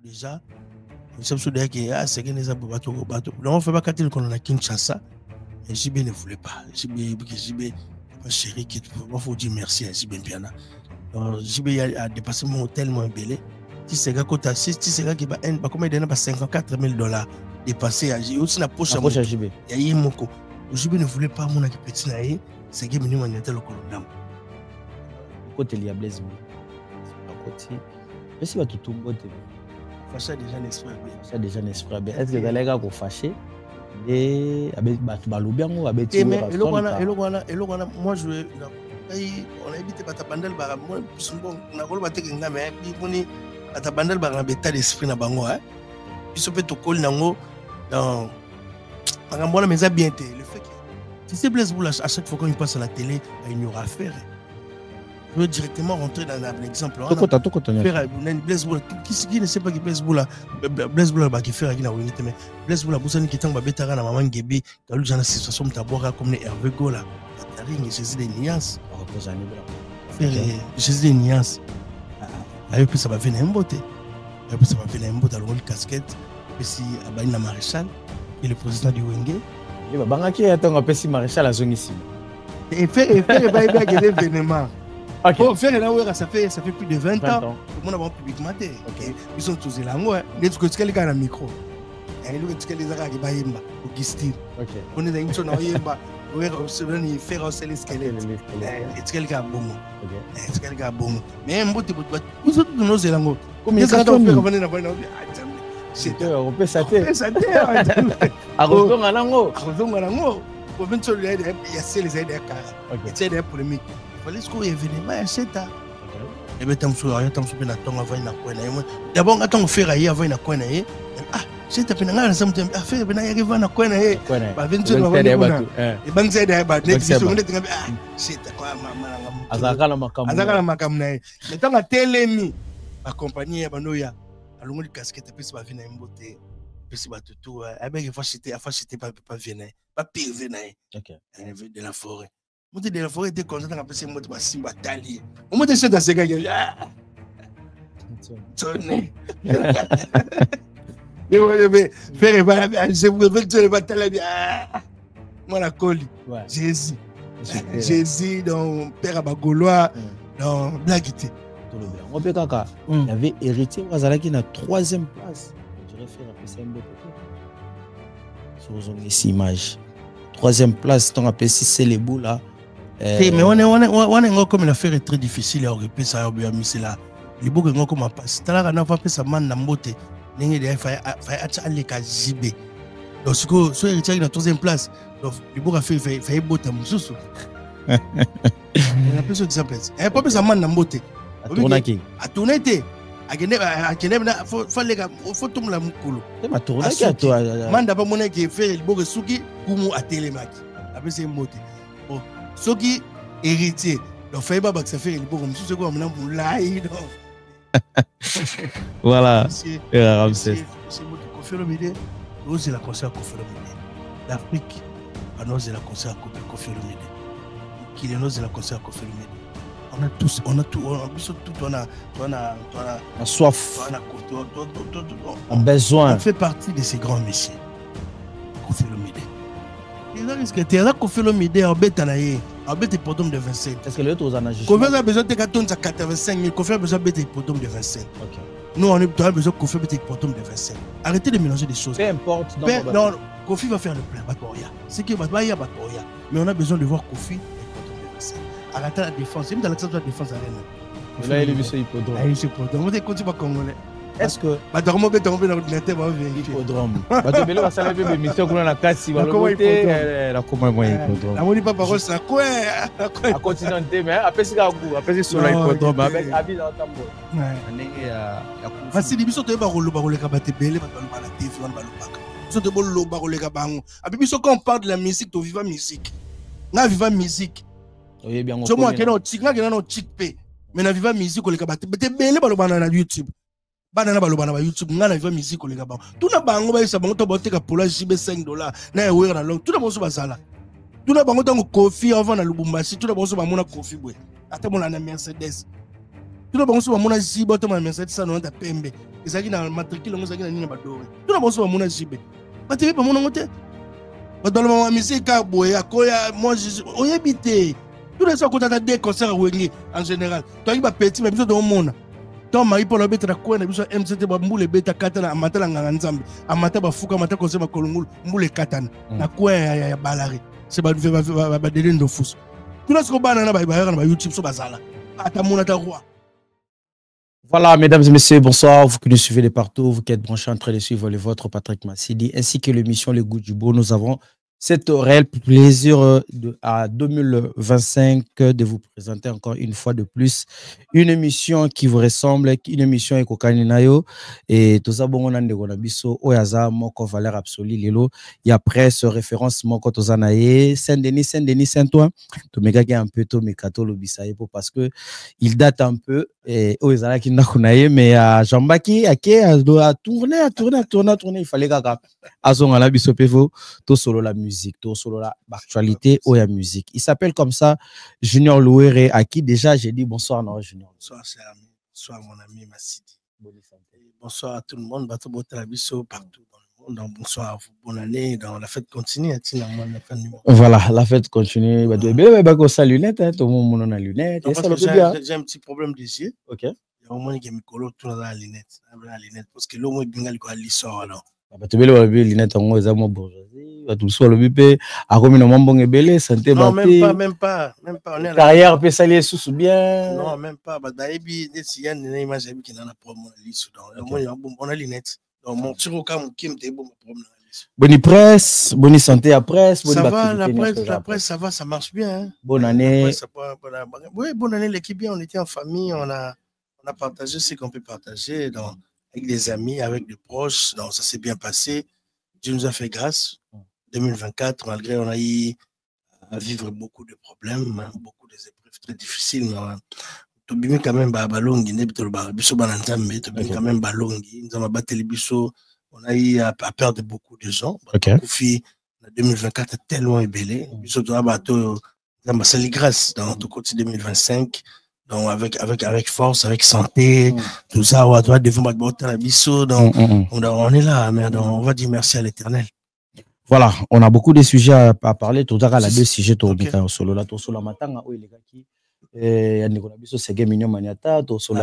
déjà, nous sommes déjà qui c'est que nous avons bateau. On fait pas quand on a Kinshasa. Et JB ne voulait pas. JB, chérie, il faut dire merci à JB Piana. JB a dépassé mon hôtel, mon belé. Si c'est gars qui va comment il donne pas $54,000 dépassé à JB. Aussi la poche à JB. Il y a mon co. JB ne voulait pas mon petit naïe. C'est que nous on était le colonel. Côté il y a Blaise. Côté. Je sais pas tout le monde. Fâché déjà n'esprit. Fâché déjà n'esprit. Est-ce que les gars vont fâcher? Et avec Baloubia ou avec et moi je on a évité Batabandel bara moi bon na ko bateke ngame bi koni Batabandel bara beta d'esprit na bango hein biso peut to call nango dans ngambona mais ça bien été le fait que si c'est Blaise Boula à chaque fois qu'on passe à la télé il n'y aura affaire. Je veux directement rentrer dans un exemple. Blaise Boula, qui ne sait pas qui Blaise Boula qui fait avec la unité, mais Blaise Boula, vous savez qui est en bétara na maman Gebi, dans le genre situation taboura comme les Hervé Gola, Taring et Jésus des Nias. Jésus des Nias. Avec plus ça va venir un beauté. Avec plus ça va venir un beauté dans le casquette. Et si Abaïna Maréchal et le président du Wenge. Il va banquer attends un peu si Maréchal a zone ici. Et faire des événements. Okay. Pour faire là ça fait plus de 20 ans. Tout le monde a publiquement dit. OK. Ils sont tous là moi, les que tu quelqu'un à micro. Et lui tu quelqu'un qui va yemba Augustine. OK. On est dans une zone yemba, on va faire aussi les squelettes. Et tu quelqu'un bon. OK. Et tu quelqu'un bon. Mais un bout vous autres nous c'est là ngo. Comme il ça on peut revenir dans bonne c'est on peut sater. Arrosons à lango. Pour venir sur les il y a ces aides car. OK. C'est des polémiques. Est-ce qu'on est venu mais c'est ça et ben tam sur rien tam sur na tonga va na kwena d'abord attends faire ailleurs avant na kwena ah c'est ta pena ngala samtem affaire ben ya va na kwena ba venture va na e bang c'est da ba next so ngene tinga ah c'est quoi mama azakala makam na mais tant à telemi accompagner ya banoya alongo di casquette puis ba vina mbote puis ba tutu avec facilité pas venir pas pire venir OK de la forêt. Moi, de la forêt était content d'appeler ces mots de Simba Tali. Au moins, c'est dans ces gars. Tonné. Moi, la colle. Jésus. Jésus, dans Père Abagolois, dans Blaguité. On peut kaka. Il avait hérité Wazalaki na 3e place. Je réfère à PC Mbote. Sur ces images. 3e place, ton appel si c'est les bouts là. Mais on est comme l'affaire est très difficile à occuper ça bien mis là les boucs ont comme passe tala na fa pesa man na mbote ningi de fa acha ale ka jibe donc so héritier na 3e place donc les boucs a fait bote mususu on a plus d'exemple pas pesa man na mbote a tourner té akende na fa lega faut tumla mukulu ma tourner ki a toi man da ba mona ki fait le bouc suki kumu a telemaki après c'est mbote bon ceux qui héritiers donc fait pas que ça fait le bon comme ce quoi maintenant pour l'aïe voilà Ramsès c'est votre conférence nous la concert conférence l'Afrique nous la concert conférence qui est nous la concert conférence on a tout on a soif on a besoin on fait partie de ces grands messieurs conférence. Il risque de faire conférence en bête naïe en bête podium de 25. Est-ce que les autres en ajustent? Conférence a besoin de 85 000. Conférence a besoin de podium de 25. OK. Nous on a besoin de conférence de podium de 25. Arrêtez de mélanger des choses. Peu importe. Non, Kofi va faire le plein Batoria. C'est que Batoria. Mais on a besoin de voir Kofi et podium de 25. Arrêtez la défense. Même dans l'accent de la défense arène. Là il est monsieur hippodrome. Ah, il est hippodrome. On est continue pas congolais. Est-ce que Badarmo peut tomber dans l'ordinateur va vérifier hippodrome Batobele va savoir que mission qu'on a la casse va le côté la comment hippodrome la moni pas parole ça quoi à continenter mais après c'est après sur l'hippodrome avec habit dans tambo ndenge ya parce que biso to ba rolo ka batebele ba la TV on ba lobaka biso to bolo ba rolo ka bango abi biso quand on parle de la musique to viva musique na viva musique oui bien so moi que non tic na tic pe mais na viva musique le ka batebele ba lobana na YouTube banana baloba na YouTube ngana viva musique kolenga bango tuna bango ba isa bango to boteka pola jibe $5 na ewer na long tuna bonso bazala tuna bango tango Kofi avant na Lubumbashi tuna bonso ba mona Kofi bwe ate mona na Mercedes tout le monde mon zibe to ma message ça non ta pembe ezaki na matricule ngo ezaki na nini badore tout le monde mon zibe batebe pas mon ngote dans la musique à boya koya moi on habité tous les soirs quand tu as des concerts en général toi il va petit mais biso do mona toi mari pour le betre na ko na biso MCT ba mbule beta katana amatala nganga nzambe amata ba fuka amata ko sema kolungulu mbule katana na ko ya balari c'est ba délire de fous tous les soirs bana na ba na YouTube so bazala ata mona ta roi. Voilà, mesdames et messieurs, bonsoir. Vous qui nous suivez de partout, vous qui êtes branchés en train de suivre le vôtre, Patrick Massidi, ainsi que l'émission Le Goût du Beau. Nous avons cet réel plaisir à 2025 de vous présenter encore une fois de plus une émission qui vous ressemble, une émission Ekokaninayo. Et tout ça, bon, on a un biso, Oyaza, Moko, valeur absolue, Lilo. Il y a presse, référence, Moko, Tozanaye, Saint-Denis, Saint-Toin. Tomega qui est un peu Tomekato, Lobisaïpo, parce que il date un peu. Et Oyazala qui n'a qu'unaye, mais à Jambaki, à tourner, il fallait qu'à Azon à la biso pevo, tout solo la musique, tout solo l'actualité, Oya musique. Il s'appelle comme ça, Junior Louéré, à qui déjà j'ai dit bonsoir, non, Junior. Bonsoir, cher ami. Bonsoir, mon ami Massidi. Bonsoir à tout le monde, Bato Botalabiso, partout dans le monde. Donc, bonsoir à vous, bonne année. Dans la fête continue, voilà, la fête continue. Tout le lunette, tout le monde a lunette. J'ai un petit problème des yeux. Ok. Il y a un moment qui me colle tout dans la lunette. Parce que l'homme est bien à l'issue alors. Tu veux le lunette en haut, ils ont bourgeoisie. Tu sois le bébé, à comme une maman belé, santé. Non, même pas. Carrière peut s'allier sous bien. Non, même pas. Bah, d'ailleurs, il y a une image qui n'a pas problème l'issue. Donc, on a lunette. Donc, mon petit rocam qui me déboule problème. Bonne presse, bonne santé à presse. Ça va, la presse, ça va, ça marche bien. Hein. Bonne année. Oui, bonne année, l'équipe bien. On était en famille, on a partagé ce qu'on peut partager. Donc, avec des amis, avec des proches, donc ça s'est bien passé. Dieu nous a fait grâce. 2024, malgré on a eu à vivre beaucoup de problèmes, beaucoup d'épreuves très difficiles. Tu bien quand même balongi, quand même balongi. Nous avons battu les bisous. On a eu à perdre beaucoup de gens. Okay. 2024 est tellement ébélé. Bisous doit battre. C'est les grâces dans tout côté 2025. Donc avec force, avec santé, tout ça, on doit devant la biseau. Donc on est là, mais on va dire merci à l'Éternel. Voilà, on a beaucoup de sujets à parler. Tout à l'heure, les deux sujets au solo là, solo matanga, où il est qui, il y a biso c'est mignon maniata, solo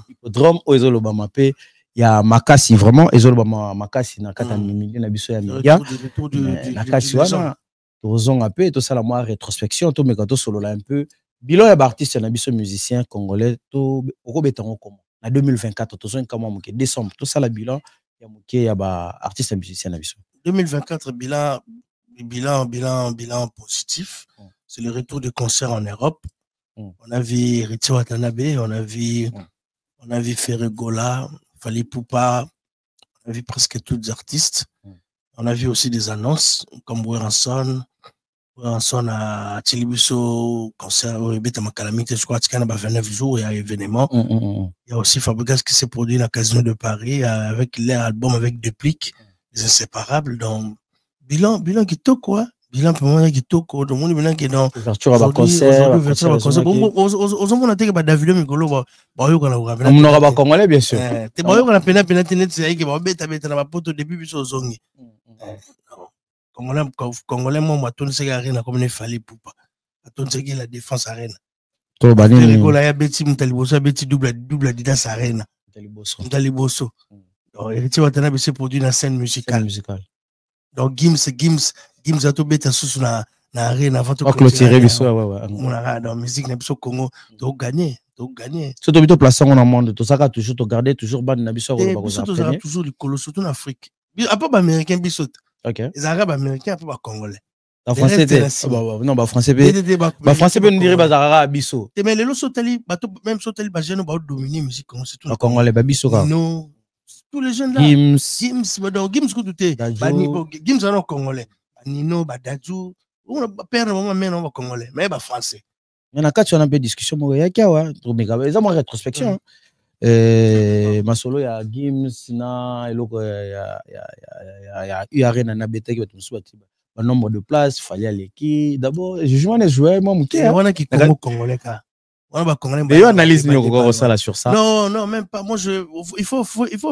hippodrome, où ils ont le bamapé. Il y a Makassi vraiment, ils ont le Makassi na kata mignon na biso ya miga. Makassi wana, tous ont appelé tout ça la moi rétrospection, tout mais quand tout solo là un peu. Bilan et artiste na biso musicien congolais to okobetango comment na 2024 to comment décembre tout ça la bilan ya moké ya ba artiste musicien na biso 2024 bilan positif. C'est le retour de concert en Europe. On a vu Ritchie Watanabe, on a vu Ferregola, Fali Poupa, on a vu presque tous les artistes. On a vu aussi des annonces comme Weranson à Tilibuso, concert au Rebeta Makalamite, je crois qu'il y a 29 jours, il y a un événement. Il y a aussi Fabregas qui s'est produit dans le Casino de Paris avec l'album avec Duplique, les Inséparables. Donc, bilan qui toque quoi? Bilan pour moi qui toque, tout le monde bilan qui est dans ouverture à concert. Aux hommes on a dit que David Migolo va on aura pas congolais bien sûr. T'es bon on a peine c'est que va beta na ba poto depuis biso zongi. Congolais, moi, tout ce qui a rien comme il fallait pour pas. Tout ce qui est la défense arène. Tout le monde. Il y a Betty Mutaliboso, Betty double Adidas arène. Mutaliboso. Donc, Héritier Watanabe s'est produit dans la scène musicale. Donc, Gims a tout bête sous la arène avant de clôturer le soir. On a dans la musique, on a Congo. Donc, gagner. Surtout, tu places en monde. Tout ça, toujours, tu garder, toujours, ban, nabiso, toujours les colos, surtout en Afrique. À part les Américains, bisous. Okay. Les Arabes américains, pas Congolais. En français, non, français, français, on dirait Bazara Bisso. Mais les autres sotali, même sotali, Bajano, va dominer la musique comme Congolais, Babisso. Non, tous les jeunes là. Gims, que tu es. Gims, non, Congolais. Nino, Badadjou. On va perdre un moment, mais on va Congolais. Mais pas français. Il y en a quatre, on a un peu de discussion. Il y a quoi, ils ont une rétrospection. Masolo ya Gims na eloko ya arena na betaki bato musu batiba ba nombre de places fallait aller qui d'abord jugement les joueurs moi muké wana ki Congo congolais ka Mais analyse sur ça. Non, non, même pas. Moi, il faut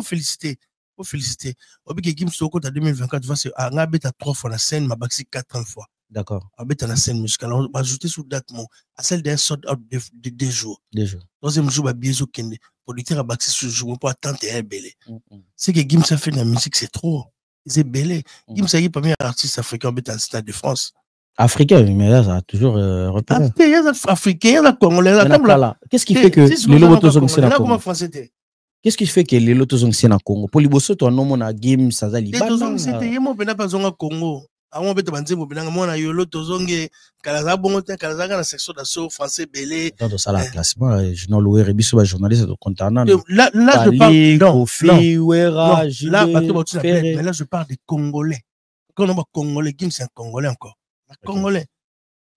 féliciter. Il faut féliciter. Au bout de Gims Soko, en 2024, on a 3 fois la scène, ma baxi 4 fois. D'accord. On a la scène musicale. On va ajouter sous date, à celle d'un sort de 2 jours. 2 jours. Deuxième jour, Biezo Kende. Producteur a baxi ce jour, pour attendre et belé. C'est que Gims a fait de la musique, c'est trop. C'est belé. Gims a eu le premier artiste africain dans le Stade de France. Africain, mais là, ça a toujours repéré. Africain, il y a Congolais. Qu'est-ce qui fait que les Lotozong c'est la Congo? Qu'est-ce qui fait que les Lotozong c'est la Congo? Pour les bossos, toi, non, mon game, ça a liba. Les Lotozong, c'était yémo, mais n'a pas zonga Congo. Avant, peut-être banze mo benanga mona yo Lotozong, kalaza bongote, kalaza na section d'assaut français belé. Dans ça la classement, je n'en loué rebiso ba journaliste de contenant. Là, je parle Kofi, Wera, là, mais là, je parle des Congolais. Quand on va Congolais, Gims c'est un Congolais encore. Congolais.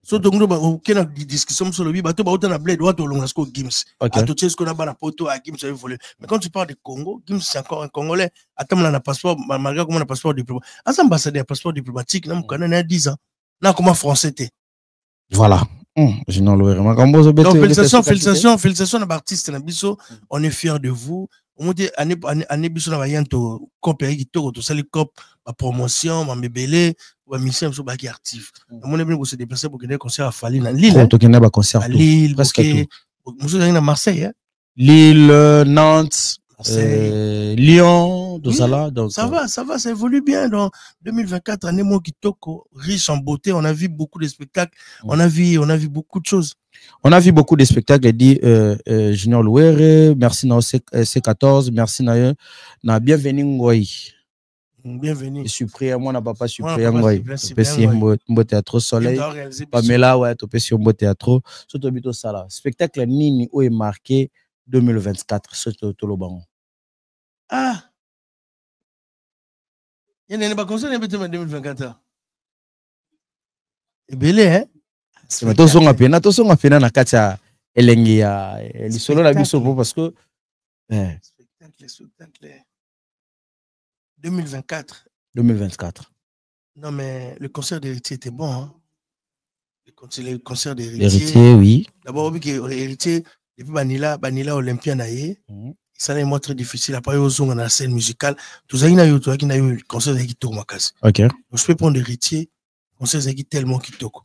So donc nous on a des discussions sur le bi bateau ba autant bled droit au longasco Gims. À tout ce qu'on a bana poto à Gims avait volé. Mais quand tu parles de Congo, Gims c'est encore un Congolais. Attends là na passeport malgré comment on a passeport diplomatique. As ambassadeur passeport diplomatique, na mukana 10 ans. Na comment français té. Voilà. Je n'en l'aurais vraiment. Félicitations à l'artiste na biso. On est fiers de vous. On dit année biso na bayanto coopérer qui to ça les cop ma promotion ma mebele ou mission so ba qui actif. On est bien se déplacer pour gagner concert à Fali na Lille. To gagner ba concert à Lille presque tout. Monsieur à Marseille hein. Lille, Nantes, Lyon, tout ça là. Donc ça va, ça évolue bien dans 2024 année mon kitoko riche en beauté, on a vu beaucoup de spectacles, on a vu beaucoup de choses. On a vu beaucoup de spectacles, dit Junior Louere, merci na C14, merci na bienvenue Ngoy. Bienvenue. Cyprien, moi na papa Cyprien Ngoy. Topesi mbo théâtre Soleil. Pamela ouais, topesi mbo théâtre. Surtout bito sala. Spectacle nini o est marqué 2024 surtout Tolobango. Ah. Il y a pas concert en 2024. Et belé hein. Attention à pena na katia elengi ya lisolo la biso parce que spectacle 2024. Non mais le concert d'Héritier était bon hein. Le concert d'Héritier. Oui. D'abord Héritier depuis Banila Olympia naie. Ça n'est pas très difficile après aux on a la scène musicale. Tout ça il y a eu le concert qui tourne ma casse. OK. Donc je peux prendre Héritier, concert qui tellement qui tourne.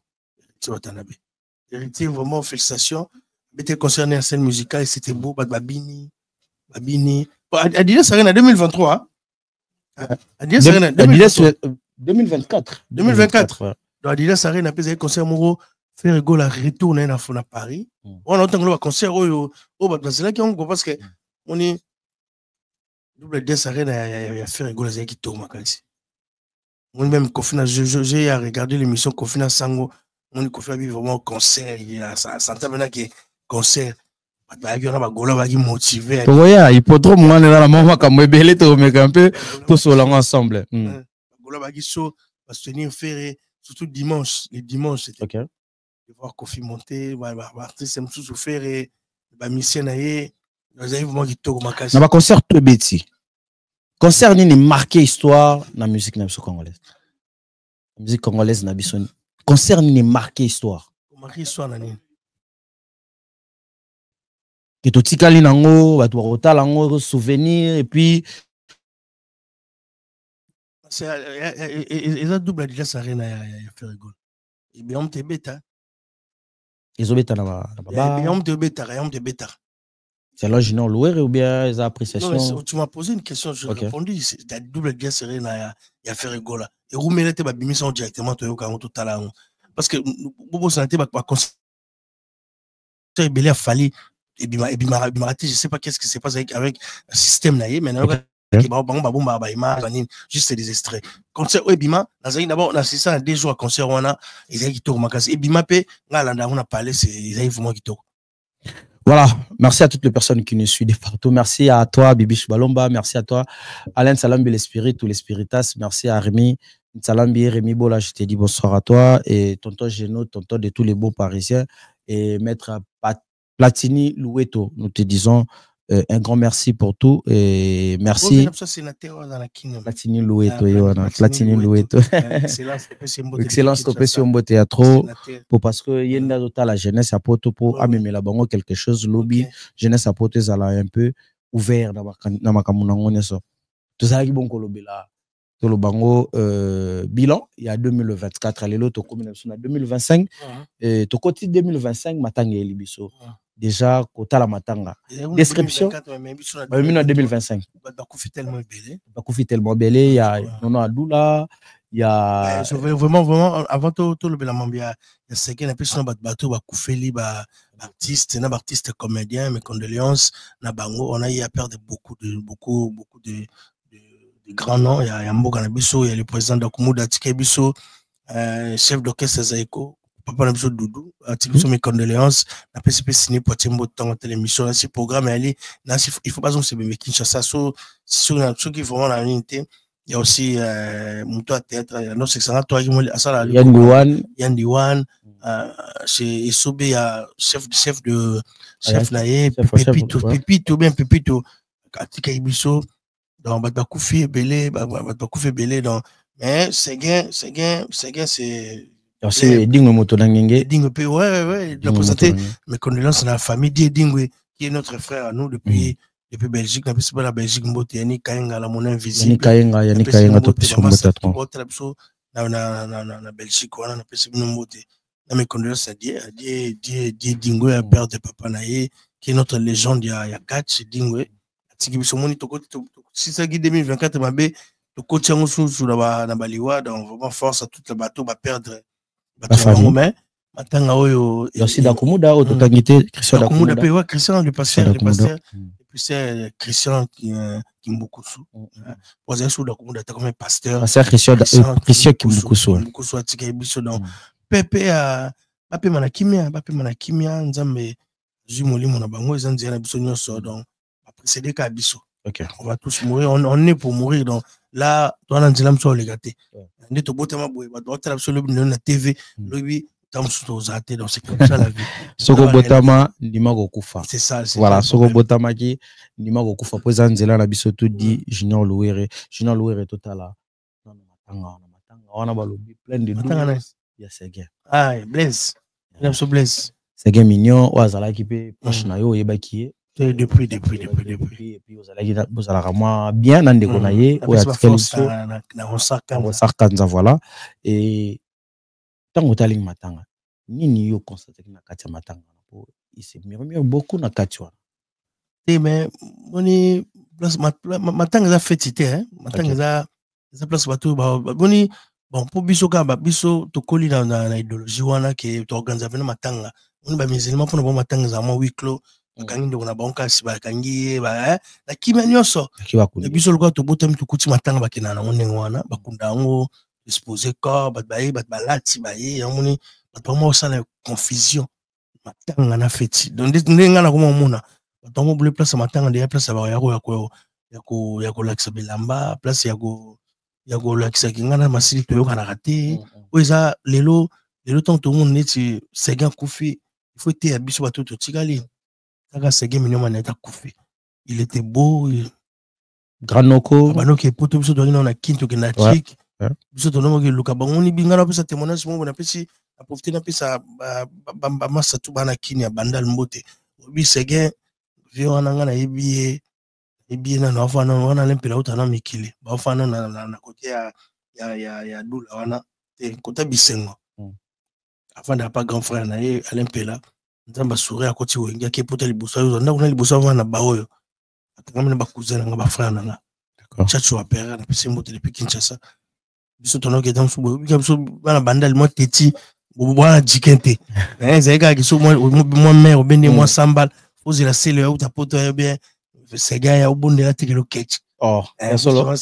Héritier, vraiment, félicitations. C'était concerné la scène musicale, c'était beau. Babini. Adidas Arena en 2023. Adidas Arena en 2024. 2024. Donc Adidas Arena, après, il concert Moro, faire go la retour à Paris. On a entendu le concert c'est là qu'on parce que on est double Adidas Arena, il y a faire go la qui tourne. Moi-même, j'ai regardé l'émission Kofina Sango. On a fait vraiment concert, ça sentait maintenant que concert. Il y a un qui motivé. Il faut trop moins dans la maman comme bébé to mais un peu tout sur ensemble. Gola qui show va se tenir ferré surtout dimanche, les dimanches c'était. OK. De voir Kofi monter, artiste aime sous ferré, ba mission naé, nous avons vraiment qui to makasi. Na ba concert to beti. Concert ni marqué histoire na musique na congolaise. La musique congolaise na biso concert ni marqué histoire. Marqué histoire nani. Que to tikali nango, ba to rotala ngo souvenir et puis c'est ils a double déjà ça rien à faire rigole. Et bien on te bêta. Ils ont bêta na baba. Et on te bêta. C'est là Junior Louere ou bien les appréciations. Tu m'as posé une question, je répondu, c'est la double déjà ça rien à faire rigole. Et Roumele te ba bimisa directement to yoka tout à l'heure. Parce que Bobo Santé va conseiller belé a fallu et je sais pas qu'est-ce qui se passe avec le système là mais juste des extraits concert Ebima d'abord on a ça 2 jours à concert on a ils qui tourne makasi Ebima pe ngala on a parlé c'est ils vraiment qui tourne. Voilà, merci à toutes les personnes qui nous suivent partout. Merci à toi, Bibi Balomba. Merci à toi, Alain Salambi, l'Esprit ou l'Espiritas. Merci à Rémi Salambi, Rémi Bola. Je te dis bonsoir à toi. Et tonton Géno, tonton de tous les beaux Parisiens. Et maître Platini Loueto, nous te disons un grand merci pour tout et merci. Platini Loueto, Platini Loueto. Excellence Topession Mbote à trop pour parce que yenda tota la jeunesse à poto pour amener la bango quelque chose lobby jeunesse à poto ça un peu ouvert dans ma kamunango ça. Tout ça qui bon kolobela. Tout le bango bilan il y a 2024 allez l'autre commune 2025 et to côté 2025 matanga elibiso. Déjà, Kota la Matanga. Description. En 2025. Bakoufi tellement belé. Bakoufi tellement belé. Il y a Nono Adoula. Il y a. Vraiment, avant tout le Belamambia, il y a ce qui est un peu sur Batou, Bakoufeli, artiste comédien, mes condoléances. Nabango, on a eu à perdre beaucoup de grands noms. Il y a Mboga Nabiso, il y a le président d'Akumouda Tikebiso, chef d'orchestre Zaiko. Papa n'a besoin de Doudou, à mes condoléances, n'a pas signé pour Timbo dans télévision, dans ce programme, il faut pas se mettre Kinshasa, ceux qui font la unité, il y a aussi Mouto à théâtre, non, c'est ça, toi, Yann Diwan, chez Esobé, il y a chef Naye, Pépito, Katika Ibiso, dans Bakoufi Belé, mais c'est gain, c'est. C'est Dingo Motonangenge. Dingo, ouais. De présenter mes condoléances à la famille Dingo, qui est notre frère à nous depuis Belgique. On a la Belgique, Yannick Kayenga, la monnaie invisible. Yannick Kayenga, Topession Mbote. Na Belgique, on a pu Mbote. Mes condoléances à Dingo, à père de Papa Naye, qui est notre légende, il y a 4, Dingo. Si ça guide 2024, ma bé, le coach sur la Baliwa, donc vraiment force à tout le bateau, va perdre. La famille. Il y a aussi Dakumuda, Autotangité, Christian Dakumuda. Christian, le pasteur, et puis c'est Christian qui beaucoup sous. Pour ça, sous Dakumuda, t'as comme un pasteur. Pasteur Christian qui beaucoup sous. Beaucoup sous, tu as biso dans Pepe à Bape Manakimia, Nzambe, Zumoli, mon abango, ils ont dit à la biso nyonso, donc précédé qu'à biso. On va tous mourir, on est pour mourir, donc là, toi, on a dit l'âme sur les gâtés. On est au bout de ma bouée, on a absolument la TV, lui, dans c'est comme ça la vie. Soko Botama, Nimago Kufa. C'est ça. Voilà, Soko Botama qui, Nimago Kufa, présent Zela, la bisoto dit, Junior Louere total. On a balobi plein de douleurs. Il y a Séguin. Ah, Blaise. Il a Blaise. Séguin mignon, Oazala qui peut, proche Nayo, Yebakié. Depuis. Et puis, vous allez moi bien dans des gonaïers, voilà. Et tant que tu matanga, ni yo constate que na katia matanga, il se murmure beaucoup na katia. Mais on est place matanga za fêtité, hein. Matanga za place bateau, bon pour bisoka biso to koli na idéologie wana que to organiser na matanga. On ba musulman pour na matanga za mo huis clos. Kangi ndo na banka siba kangi ba na kimya nyonso biso lokwa to botem to kuti matanga bakina na ngongo wana bakunda ngo disposer corps bat balati baye yamuni batoma osala confusion matanga na feti donc ndenga na koma mona batongo bleu place matanga de place ba ya ko lakisa bilamba place ya ko lakisa kinga na masili to yoka na raté oza lelo tant to monde neti Séguin Koufi il faut te biso bato to tikali. Il était beau. Granoko. Qui est poto biso dans la quinte qui na chic. Biso to no luka bangoni bingana pesa témoignage mo na pesi a profiter na pesa ba massa tu bana kini ya bandal mbote. Obi Séguin vio ananga na ebie na no fa no wana lempela utana mikili. Ba fa no na côté ya dula wana te côté bisengo. Avant de pas grand frère na ye alempela. Nzamba sourire à côté wengi qui peut les bousser on a les bousser na baoyo atangami ba cousin nga ba frère na d'accord chacho a père na pesi moto depuis Kinshasa biso tono ke dans subo biso bana bandal mo teti bwana jikente zeka ki so mo mère bende mo sambal ozi la sele ou ta poto ya bien Séguin ya obonde la tikelo ketch solo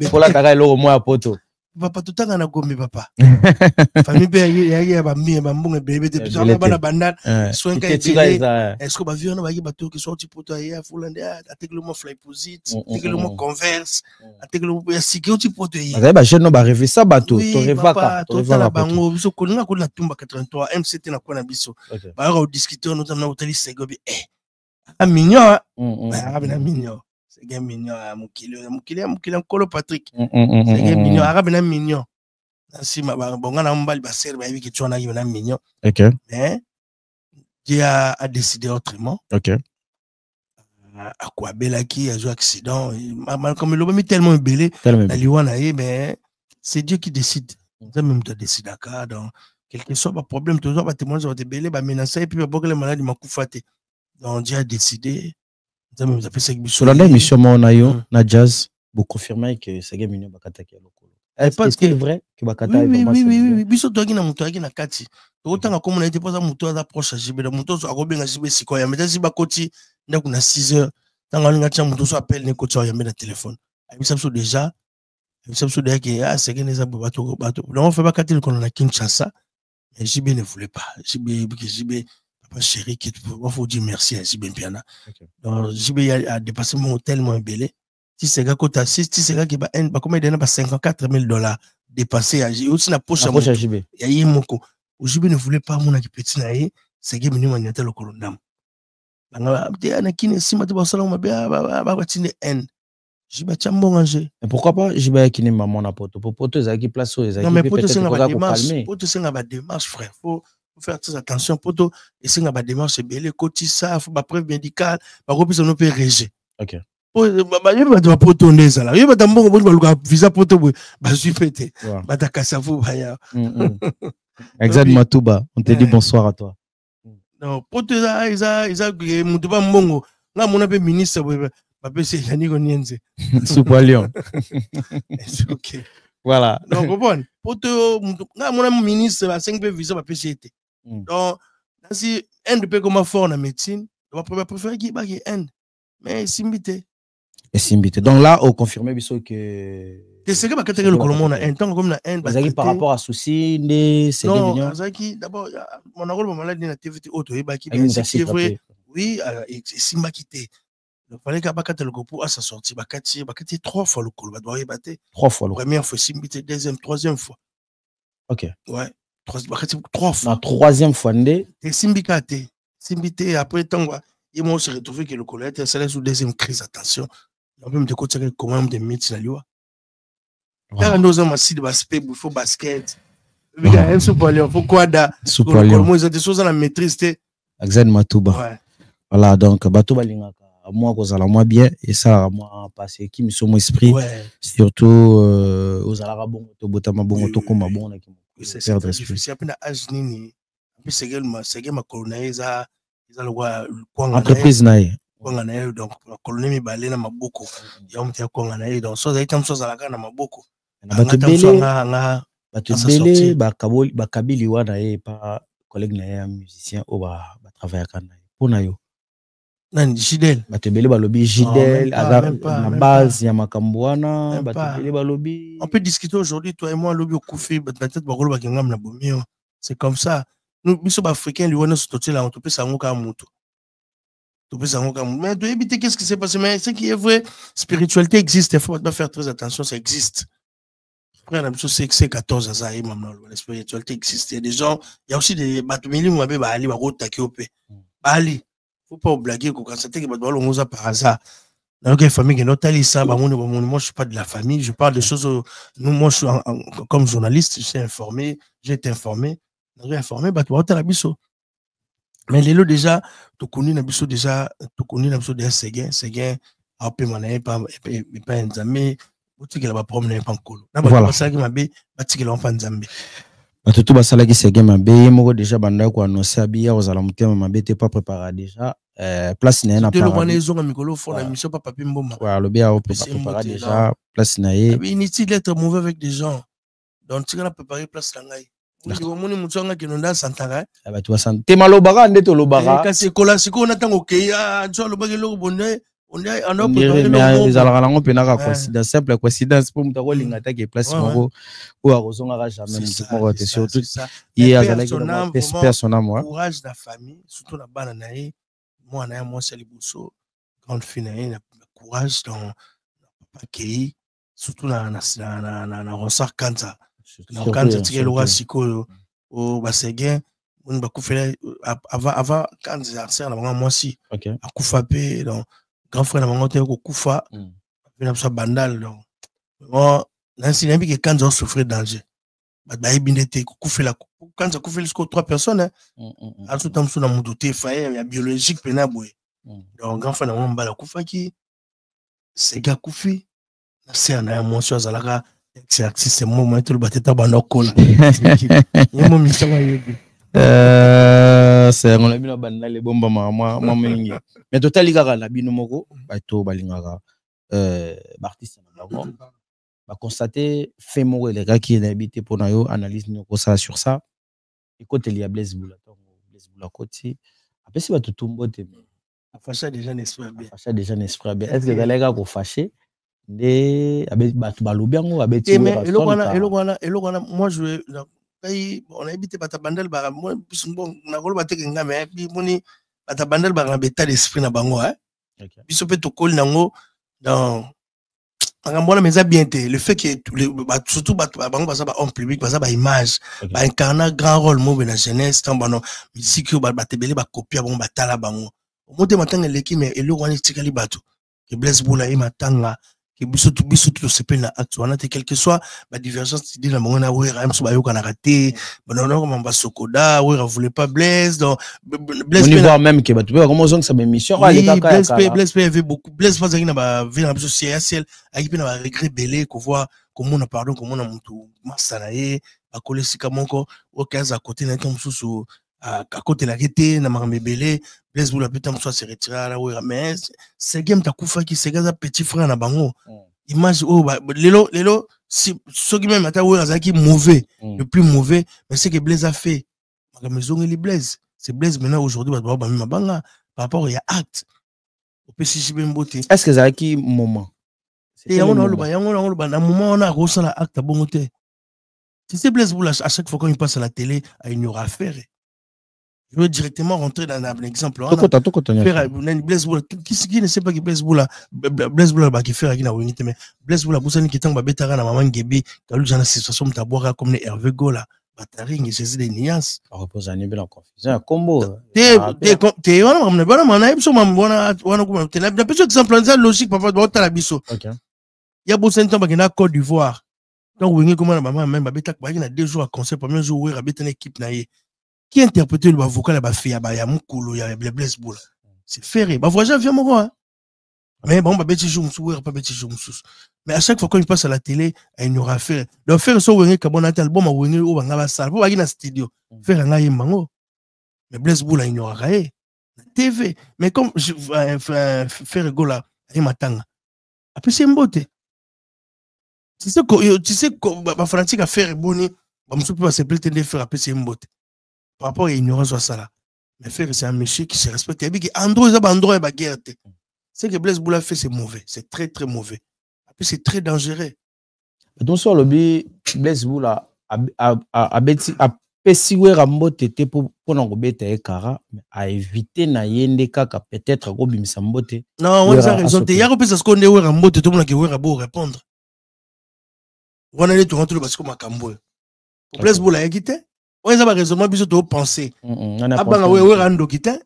pour la kaka lo mo ya poto papa tutanga na gombe papa famille be ya ba mi ba mbonga bébé te biso bana bandal soin ka est-ce que ba vieux na ba bato qui sorti poto ya fulande atekelo mo fly posit atekelo mo converse atekelo ya sikio poto ya ba jeune no ba rêver ça bato to revaka bango biso kolinga ko la tumba 83 MCT na kona biso ba ra discuter notamment na hôtel Séguin Ah, mignon. Arabe na mignon. C'est gay mignon. Moukile, Kolo Patrick. C'est gay mignon. Arabe na mignon. Si ma bonga na mbali ba serre ba yiki tona yi na mignon. OK. Mais Dieu a décidé autrement. OK. À quoi Belaki a eu accident. Comme il a mis tellement belé. Mais c'est Dieu qui décide. C'est même toi décide d'accord. Donc quel que soit le problème, toujours va témoigner sur tes belé, va menacer et puis va beaucoup les malades m'a coufaté. Donc Dieu a décidé. Ça même fait ça. Sur la mission mon ayo na jazz, vous confirmez que c'est gay mignon bakata ki lokolo. Est-ce que c'est vrai que bakata est vraiment oui biso toki na muto aki na kati. Totanga comme on a été pas muto à approche à jibe muto so akobenga jibe siko ya meta jiba koti ndako na 6h. Tanga linga tia muto so appelle ne koti ya meta téléphone. Abisa so déjà abisa so déjà que c'est que les bato. Donc on fait pas kati qu'on a Kinshasa. Mais JB ne voulait pas. JB papa chéri qui faut dire merci à JB Piana. Donc JB a dépassé mon tellement belé. Si c'est gars côté 6, si c'est gars qui va comment il donne pas $54,000 dépassé à JB aussi na poche à JB. Il y a moko. JB ne voulait pas mon qui petit naé, c'est gars minimum n'était le colondam. Banga na kine sima to basala ma ba tine N. JB chambo manger. Mais pourquoi pas JB kine maman na poto za qui place aux non mais poto c'est nga démarche. Poto c'est nga démarche frère. Faut faire très attention poto et c'est nga démarche belé côté ça faut ba preuve médicale ba ko bisa no peut réger. OK. Ba ba poto ndeza la. Yo ba tambo ko ba visa poto ba suifete. Ba ta kasavu ba ya. Exact Matouba, on te dit bonsoir à toi. Non, poto isa mutu ba mbongo. Nga mona pe ministre ba pe se yani ko nienze. Super Lion. OK. Voilà. Donc comprendre. Poto nga mona ministre ba 5 pe visa ba pe cité. Donc si un de pe comme fort na médecine, on va préférer qui ba qui un. Mais simbité. Et simbité. Donc là, on confirme biso que c'est que bakataka le colomon na un temps comme na un par rapport à souci des c'est non, Azaki d'abord mon rôle maladie na TVT auto et baki c'est vrai. Oui, et simba quitté. Donc fallait que bakata le gopo à sa sortie bakati 3 fois le col ba doit y battre 3 fois le première fois simbité deuxième troisième fois. OK. Ouais, 3 fois. La troisième fois ndé et simbikate simbité après temps et moi se retrouvé que le col était sous deuxième crise attention. On peut me dire que comment de médecin là. Quand nous avons assis de basket, il faut basket. Il y a un super lion, il faut quoi da. Super lion. Ils ont des choses à la maîtrise. Exact Matouba. Ouais. Voilà, donc Batouba lingaka moi kozala moi bien et ça moi passer qui me sont mon esprit. Ouais. Surtout aux alara bon to botama bon to koma bon na ki. C'est difficile après na âge nini. Puis c'est ma coloniser ils ont le entreprise naïe. Donc colonie mi balé na maboko ya mtia konga na donc so zaita mso zalaka na maboko batubele bakabili wana ye pa collègue na ye musicien o ba travailler kana pona yo nani Jidel batubele balobi Jidel na base ya makambo wana batubele balobi on peut discuter aujourd'hui toi et moi lobi okufi peut-être bakolo bakingam na bomio c'est comme ça nous biso ba africains li wana sotote la on peut sango ka mutu. Mais de éviter qu'est-ce qui s'est passé, mais ce qui est vrai, spiritualité existe, il faut faire très attention, ça existe. Frère, c'est 14 ans, la spiritualité existe. Il y a des gens, il y a aussi des batumili où on va aller il faut pas blaguer quand c'était que on nous a par hasard. Dans la famille qui notre ça, moi je suis pas de la famille, je parle de choses moi je suis comme journaliste, je suis informé, j'ai été informé, informé mais les lots déjà, tu connais n'abisso déjà, c'est a peu mané pas un zamé, tu que la promener pas encore. Voilà. Ça qui m'a bé, tu que l'enfant zamé. Tout basala qui c'est game bé, moi déjà banda ko annoncer abia aux alamutema m'a bé pas préparé déjà. Place na na pas. Tu le les gens mikolo font la mission pas papier mboma. Ouais, le bien préparé déjà, place na yé. Inutile d'être mauvais avec des gens. Donc tu vas préparer place là. Moni mutsanga kinonda santara abatu basante malobaka ndeto lobaka kasi kola siko na tango keya nzo lobaki loko bonne on est en opé mais ils allons lango penaka coïncidence simple coïncidence pour muta ko linga ta ke place moko ou arozonga ka jamais mutu moko te surtout il azala que personne moi courage de la famille surtout la bana nae moi na moi c'est liboso grande fille na courage dans papa kei surtout na ronsar kanza. Donc quand tu es le roi sikoyo au baseguen on va couper avant quand les arcères là moi aussi à Koufapé donc grand frère là monter au Koufa venir sur bandal donc bon ainsi n'importe que quand on souffre danger bah il bien été Koufé là quand ça Koufé jusqu'aux 3 personnes à tout temps sur la moudouté faille il y a biologique pénaboué donc grand frère là on va la Koufa qui c'est gars Koufi c'est un émotion à la c'est moi moi tout le bateta banokol il m'a mis ça c'est on a mis la bande les bombes moi melingi mais total igara la bino moko ba to balingaka artiste na bango ba constater fait moko les gars qui habité pour na yo analyse nous ça sur ça et côté il y a Blaise Boula côté après si ba tutumbo te fâché déjà n'est-ce pas bien est-ce que les gars ko fâché de batu balobi yango abeti moi je on a habité bata bandel bara moi bon na kolo bateke ngame moni bata bandel bara beta d'esprit na bango biso pe to kol nango dans ngambona meza bien te le fait que surtout bata bango basa ba homme public basa ba image ba incarner grand rôle mo na jeunesse tant bano musique ba batebele ba copie bango batala bango omote matanga leki mais elo wani tikali bato que Blaise Boula et matanga que biso tout se peine acte on a quel que soit la divergence dit la mona oui même so bayo kana raté non comment ba sokoda oui voulait pas Blaise donc Blaise on voit même que ba tu comment on ça émission Blaise avait beaucoup Blaise pas na ba vie na biso ciel aki pe na ba regret belé ko voir comment on a pardon comment on a mutu masanaye ba kolesika moko au 15 à côté na tom sous à côté la rété na marmé belé Blaise Boula peut soit se retirer là oui mais c'est game ta kufa qui c'est gars petit frère na bango image oh lelo si ceux qui même ata oui azaki mauvais le plus mauvais mais c'est que Blaise a fait la maison il Blaise c'est Blaise maintenant aujourd'hui ba même banga par rapport il y a acte au PCJ Bembote est-ce que zaki moment et on a na moment on a reçu la acte bon côté c'est Blaise Boula à chaque fois quand il passe à la télé il y aura affaire. Je veux directement rentrer dans un exemple. Blaise Boula, qui ne sait pas qui Blaise Boula qui fait la Winite, mais Blaise Boula, vous savez qui est en Betara, la maman Gebi, qui a eu une situation de taboura comme les Hervé Gola, Bataring et Jésus des Nias. On repose un niveau en confusion. Un combo. T'es logique, papa, de la biso. Il y a beaucoup de temps qui est en Côte d'Ivoire. Donc, vous comment la maman même, il y a 2 jours à concert, premier jour, où il y a une équipe naïe. Qui interprète le vocal à Fia ya Mukulu ya Blaise Boula c'est ferré bah voyage vient mon roi mais bon bah petit jour pas petit jour mais à chaque fois quand il passe à la télé il n'y aura affaire donc faire ça wengé kabonata album wengé au bangaba salle pour aller dans studio faire un mango mais Blaise Boula il n'y aura rien TV mais comme faire gola et matanga après c'est mbote tu sais bah fanatique à faire boni bah monsieur peut s'appeler de faire après c'est mbote par rapport à l'ignorance de ça là. Mais faire c'est un monsieur qui se respecte. Il dit que Andro est un guerre. Ce que Blaise Boula fait, c'est mauvais. C'est très très mauvais. Après, c'est très dangereux. Donc, sur le but, Blaise Boula a pessioué Rambo Tété pour n'embêter et Kara, a évité na yende kaka peut-être Robim Sambote. Non, on a raison. Il y a un peu ce qu'on est où Rambo Tété, tout le monde qui veut répondre. On a dit tout rentrer parce que ma cambo. Blaise Boula a quitté. On a raisonnement biso to penser abanga we rando kita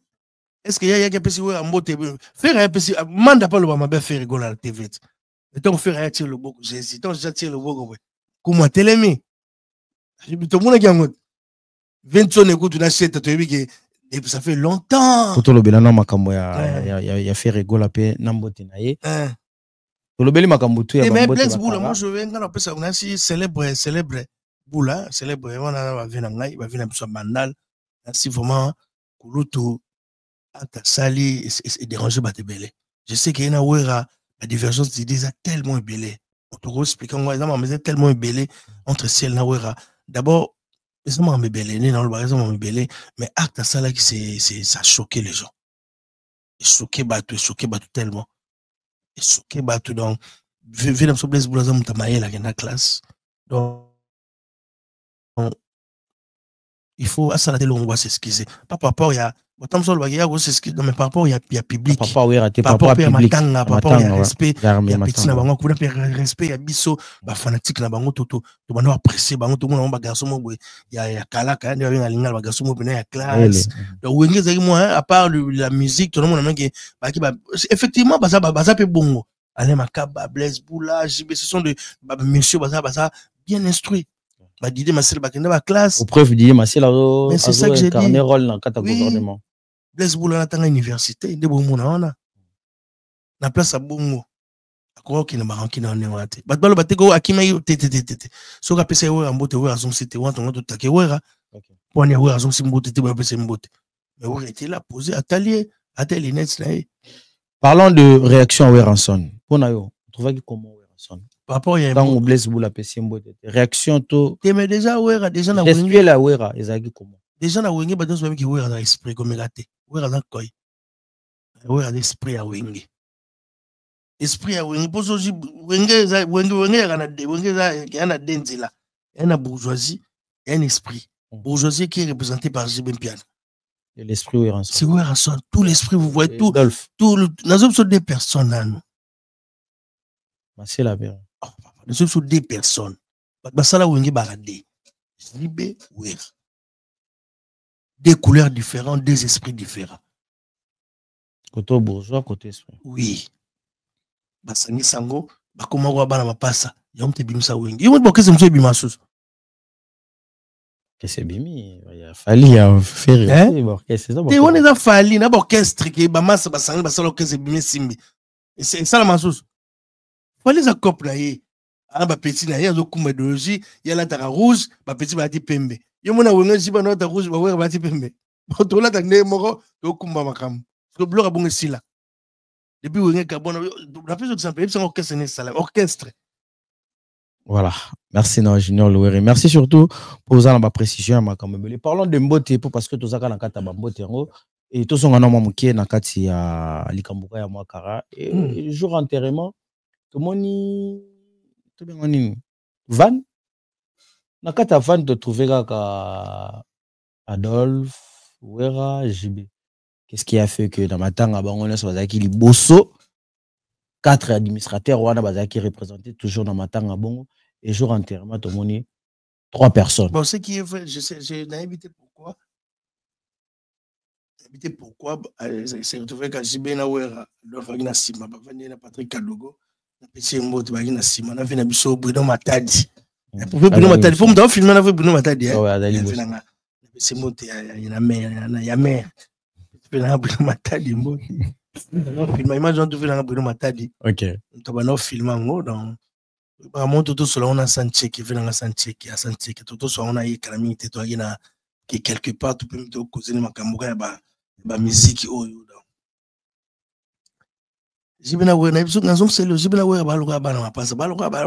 est-ce qu'il y a quelque chose à mbote faire un petit manda pas le ba faire rigoler à la TV et donc faire un tir le boko j'hésite donc j'attire le boko comment télémi tout le monde qui a 20 tonnes écoute na chete to yebiki et ça fait longtemps pour le belana makambo ya faire rigoler pe na mbote na ye to le beli makambo tu ya mbote mais Blaise moi je vais ngana pesa on a si célèbre Boula, célèbre, on a vu un bandal, si vraiment, Kouloutou, Ata Sali, et déranger Batebele. Je sais qu'il y a la divergence d'idées est tellement belée. On te explique, mais c'est tellement belé entre ciel et Nawera. D'abord, ils ont belé, mais Ata Sali, ça a choqué les gens. Il choqué Batou tellement. Il choqué Batou, donc, vu dans ce Blaise Boula, dans la classe. Donc, il faut à ça la télé on va s'excuser. Pas par rapport il y a autant ça le bagage mais par rapport il y a public. Par rapport à public. Par rapport il y a respect. Il y a petit na bango kuna respect il y a biso ba fanatique na bango toto to bana apprécier bango to mona ba garçon mo il y a kalaka ndio na linga ba garçon mo bena ya classe. Donc wenge zaki moi à part la musique tout le monde que effectivement baza pe bongo. Alain Makaba, Blaise Boula, JB, ce sont des messieurs baza bien instruits. Bah Didier Massel bakenda ba classe. Au preuve Didier Massel a mais c'est ça que j'ai dit. Carnet rôle dans kata gouvernement. Blaise Boula na tanga université, nde bo mona wana. Na place à bongo. Akoro ki na baranki na on te. Bat balo bateko akima yo tete. So ka pesa yo mbote yo azon c'était wa tongo to take wera. OK. Poni yo azon simbote te ba pesa mbote. Mais on était là posé atelier net là. Parlons de réaction Weranson. Pona yo, trouvez comment Weranson? Par rapport à quand on blesse Boula pesi mbote. Réaction to. Mais déjà wera déjà na wenge. Est-ce la wera ezaki comment? Déjà na wenge ba dans même qui wera na esprit comme raté. Wera na koy. Wera d'esprit à wenge. Esprit à wenge poso wenge yana denzela. Yana bourgeoisie, un esprit. Bourgeoisie qui est représenté par Jibin Piana. L'esprit Weranson. C'est Weranson, tout l'esprit vous voyez tout nous sommes des personnes là nous. C'est la vérité. Nous sommes des personnes. Basala wenge baradé. Libé Wera. Des couleurs différentes, des esprits différents. Côté bourgeois, côté esprit. Oui. Basangi sango, bakoma kwa bana mapasa. Yomte bimsa wenge. Yomte bokese mso bimasus. Que c'est bimi, il a fallu faire l'orchestre. On est à fallu, na orchestre qui ba massa basangi basala orchestre bimi simbi. C'est ça la masus. Fallait ça cop là y. Ah ba petit na ya zo kuma idéologie, ya la tara rouge, ba petit ba ti pembe. Yo mona wenge jiba na ta rouge ba wera ba ti pembe. To la ta ne moko to kumba makam. Parce que bloc a bon sila. Depuis wenge ka bon la plus exemple, c'est orchestre ne sala orchestre. Voilà, merci non Junior Louere. Merci surtout pour vous avoir ma précision à ma camembele. Parlons de Mbote parce que tout ça quand nakata Mbote et tout son nom moké nakati ya likambuka ya Mwakara et jour enterrement tout moni tout bien moni van nakata van de trouver ka Adolphe Wera JB. Qu'est-ce qui a fait que dans ma tanga bangones bazaki liboso 4 administrateurs wana bazaki représentés toujours dans ma tanga bongo. Et jour enterrement, tout le monde 3 personnes. Bon, ce qui est vrai, je sais, j'ai invité pourquoi. Invité pourquoi, c'est retrouvé quand j'ai bien aware, l'orphelinat Sima, Patrick Kadogo, la petite mot, Bagina Sima, on a vu un biseau Bruno Matadi. Bruno Matadi, il faut me filmer avec Bruno Matadi. C'est mot, il y a mer. Bruno Matadi, mot. Filmer, imagine tout faire Bruno Matadi. Ok. Tu vas filmer en haut, donc. Vraiment tout cela on a senti qui vient dans senti qui a senti que tout ça on a eu calamie toi il a qui quelque part tout peut me causer ma caméra ba musique oyo donc jibina we na biso ngazom selo jibina we ba loka ba na mapasa ba loka ba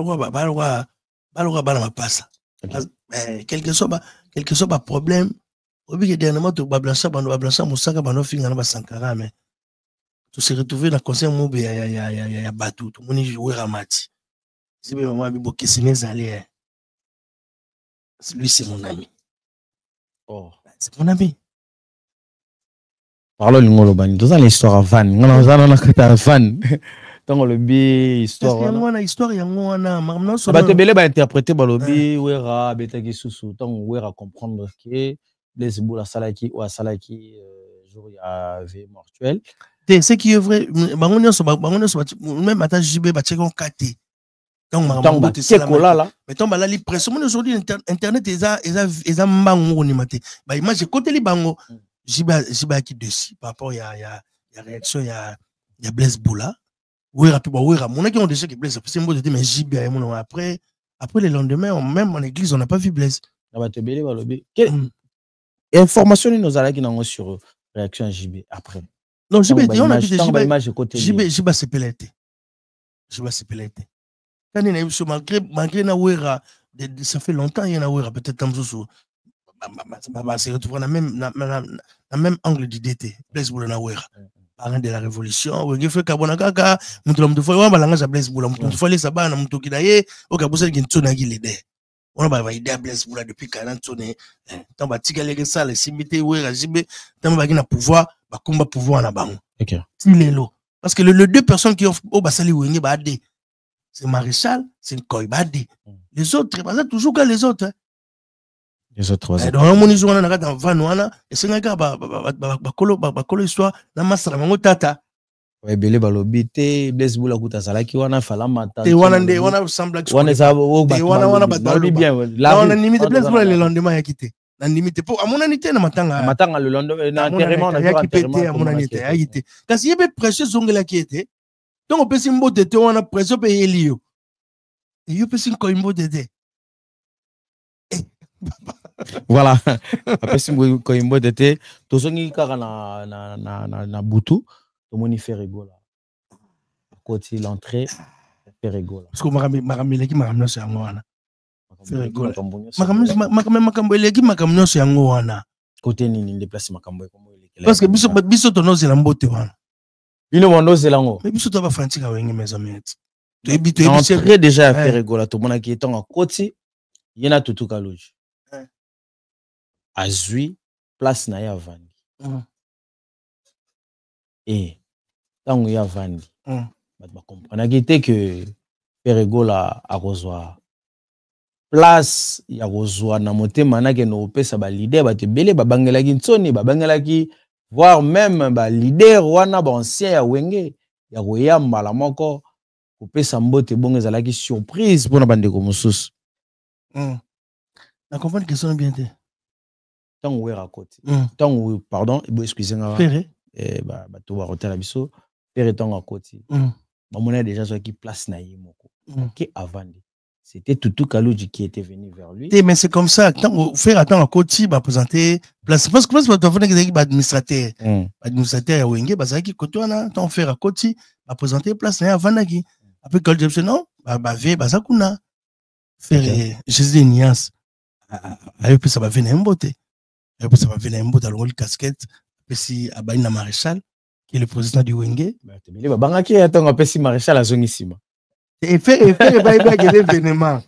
na mapasa quelque soit ba problème obi que dernièrement to ba blancha musaka ba no finga na ba sankara mais tout se retrouver dans conseil mobe ya batu tout moni jouer ramati. Lui, c'est mon ami. Oh. C'est mon ami. Parlons de dans l'histoire à Van. On a Van. Dans le bi histoire. Histoire, il y a un interpréter Balobi, Wera, Betagi Susu, tant Wera comprendre que les boules à Salaki ou à Salaki, jour il y avait mortuel. C'est qui est vrai. Même à JB, donc mais tomba la pression aujourd'hui internet ils mbango ni maté ba image côté li bango jiba qui dessus par rapport il y a réaction il y a Blaise Boula Wera mon qui ont déjà que Blaise c'est mot de mais jiba après le lendemain même en église on n'a pas vu Blaise information nous allons qui n'ont sur réaction JB après non JB on a dit jiba c'est pelleté malgré na Wera ça fait longtemps il y a na Wera peut-être comme ça se retrouve dans même angle d'idée Blaise Boula na Wera parent de la révolution il fait kabona kaka mutu mutu foi wa balanga za Blaise Boula mutu foi les sabana mutu kidaye o kabusa ki ntona ki lede On a idée à Blaise Boula depuis 40 ans. Tant que tu as ça, les simité, ouais, Rajibé, tant que tu as pouvoir, bah, combat pouvoir en bas. Ok. Parce que les deux personnes qui ont au Basali Wenge, bah, c'est Maréchal, c'est Koy, bah, les autres, bah, toujours que les autres. Les autres, ouais. Donc, on a un dans Vanouana, et c'est un gars, bah, colo histoire, dans Masra, mon tata. Ouais, belé balobité, Blaise Boula Kouta Salaki, wana Falamata. Te wana semble que wana ça wana battu bien. Là, on a limite Blaise Boula le lendemain a quitté. La limite pour à mon anité na matanga. Matanga le lendemain na enterrement na a quitté à mon anité a quitté. Parce qu'il y avait prêché zongela qui était. Donc on peut simbo de te wana prêché payer lio. Et yo peut sim ko imbo de te. Voilà. Après simbo ko imbo de te, to zongi kaka na butu. Tomoni Ferrego là. Côté l'entrée, Ferrego là. Parce que makamele ki makamno se ngwana. Ferrego là. Makambo eleki makamno se ngwana. Côté nini déplacer makambo comme il. Parce que biso to noze la mbote wana. Bino mondo zelango. Mais biso to ba franchika wenge mes amis. To ebito entrée déjà à Ferrego là, to mona ki étant en côté, yena tutu kaloji. Azui place na ya vandi. Et tant ya vandi. Ba comprendre que Ferrego là a reçoit place ya reçoit na motema na ke no pesa ba leader ba te belé ba bangelaki nsoni ba bangelaki voire même ba leader wana ba ancien ya wenge ya koyamba la moko ko pesa mbote bongo ezalaki surprise pour na bandeko mosusu. Na comprendre que ça bien te. Tant wera côté. Tant pardon, excusez-moi. Ba to ba rotela biso. Ferre tant à côté. On a déjà qui place na yemoko. OK avant. C'était Toutou Kaloji qui était venu vers lui. Mais c'est comme ça, tant faire attendre à côté va présenter place parce que tu vas faire administrateur. Administrateur ya wenge bazaki kotwana tant faire à côté va présenter place na avant naki. Après quand je dis non, ba ve bazakuna. Faire Jésus Nias. Ayo puis ça va venir mbote. Ayo puis ça va venir mbote alors le casquette puis si abaina maréchal qui est le président du Wenge. Bah bangaki attend pesi maréchal a zongisima. Et faire des événements.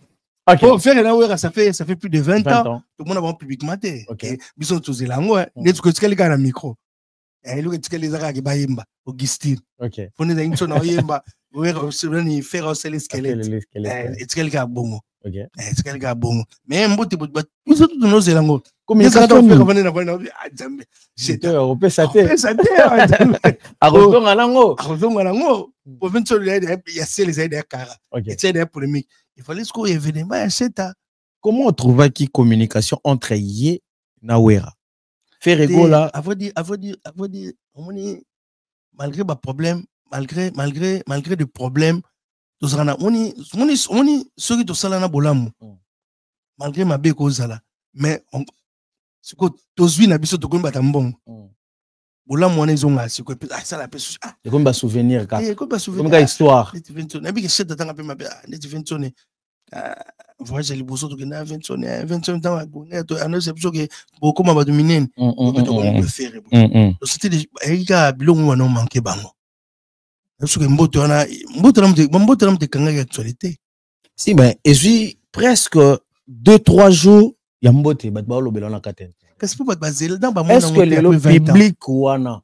Pour faire là ça fait plus de 20 ans. Tout le monde a bon publiquement té. OK. Bison tous les langues, les que tu as micro. Et lui tu les ara qui baimba Augustine. OK. Pone da inso na yemba, we se ni faire aussi les squelettes. Et tu quelqu'un bon. OK. Et tu quelqu'un bon. Mais mbote bison tous nos langues. Comme ça on fait revenir na jambe. C'est on peut ça té. Arozonga nango. Pour venir il y a ces les aides à cara. Et c'est des polémiques. Il fallait ce qu'on événement à cette. Comment on trouve qui communication entre Yé na Wera? Ferrego là. Avant dire, malgré ma problème, malgré des problèmes, tout ça na on ceux qui tout ça na bolamu. Malgré ma bé cause là, mais ce que tous na biso to ko mbata mbongo. Bolamu on est zonga, c'est que ça la pêche. C'est comme un souvenir comme une histoire. Na bi que c'est de temps ma bé, ne tu viens sonner. Voyage les bosso to na 20 ans à bonner to annonce que beaucoup m'a dominer on faire c'était des gars bilongo wana manqué bango parce que mboto wana mboto kanga actualité si ben et puis presque 2-3 jours ya mbote bat ba lobela na katente qu'est-ce que bazel dans ba est-ce que le public wana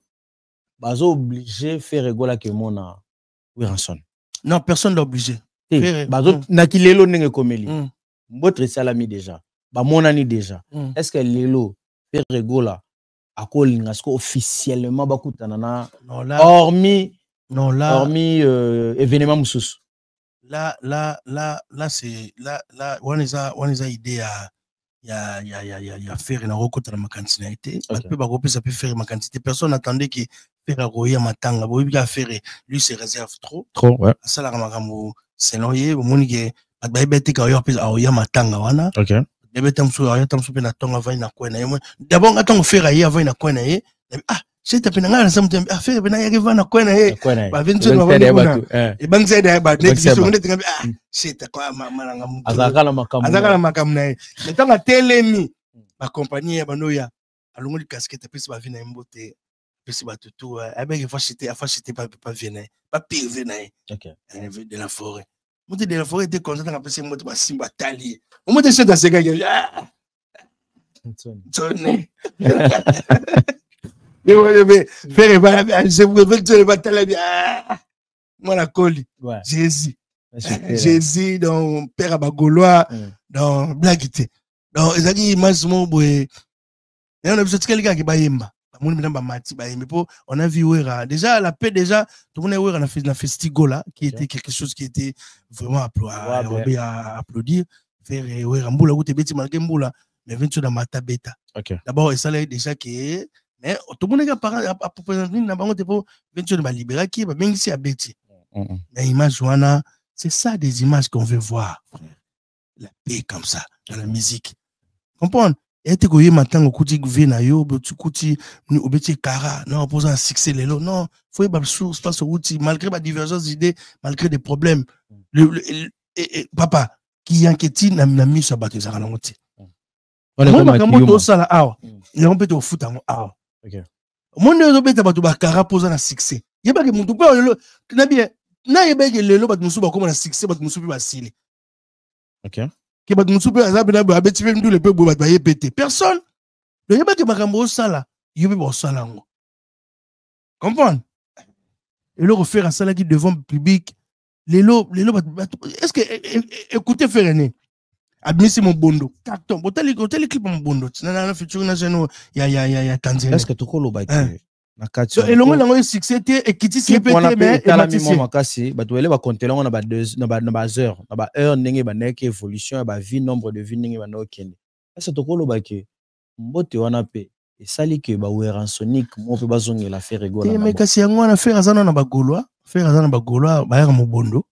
bazo obligé faire rigola que mona Wiranson non personne n'est obligé bazo na kilelo ndenge komeli mbotre salami déjà ba monani déjà est-ce que lelo faire rigola akolinga sko officiellement bakutana na hormis événement mususu là c'est là on est a idée ya faire na rekota na makantinité peut ba kopesa ça peut faire makantinité personne attendait que faire roya matanga bo bi faire lui se réserve trop ouais ça la makambo selon ye au moni que ba bete ka yo pesa roya matanga wana OK debe tamsu roya tamsu pe na tonga va na kwena ye d'abord attends faire ya va na kwena ye c'est ta penanga na samtem affaire bena ya va na kwena ye ba vinzo na va e bang sai da ba ne biso ngene tinga c'est quoi malanga mu azakala makambo na ye metanga telemi ba compagnie ya banoya alongo li casquette pesi ba vina mbote pesi ba tutu avec fachité pas vina pas pire na ye OK de la forêt Monte de la forêt était content à passer mon toit Simba Tali. On monte chez ta séga. Sonné. Faire je veux te le battre bien. Moi la colle. Jésus. Jésus dans Père Abagolois dans Blaguité. Donc ezaki image mo boy. Et on a besoin de quelqu'un qui bayemba. On a vu déjà la paix déjà tout le monde a fait la festigo là qui était quelque chose qui était vraiment à applaudir faire mbula ou te beti malgré mbula mais ventu dans mata beta. D'abord ça là déjà qui mais tout le monde a proposé na bango te po ventu de libérer qui ba bengi si a beti. Mais image wana c'est ça des images qu'on veut voir. La paix comme ça dans la musique. Comprendre? Et tu connais maintenant au côté gouvernement yo, tu côté au petit cara, non opposant un succès les lots, non, faut y source face au outil malgré ma divergence d'idées, malgré des problèmes. Papa qui inquiète n'a mis sur battre ça on est comme tout ça là, il on peut te foot en OK. Mon ne peut te battre ba cara posant un succès. Il pas que mon tout pas na bien, na y ba que le lot battre musu ba comme un succès battre musu ba sili. OK. Personne. Le yeba que makambo sala, yobi bo sala ngo. Comprendre? Et le refaire à ça qui devant le public, les lots est-ce que écoutez Ferrené? Admissez mon bondo. Carton, botel clip mon bondo. Na futur na jeno ya Tanzanie. Est-ce que tu ko lo ba et le monde a succès et qui dit c'est pété mais la mi makasi ba to ele ba compter on ba 2 na ba heure na ba heure ndenge ba nek évolution ba vie nombre de vie ndenge ba no kende est-ce to ko lo ba ke mbote wana pe et sali ke ba wera sonic mo pe ba zongela faire rigola mais kasi yango na faire azana na ba gaulois ba ya mo bondo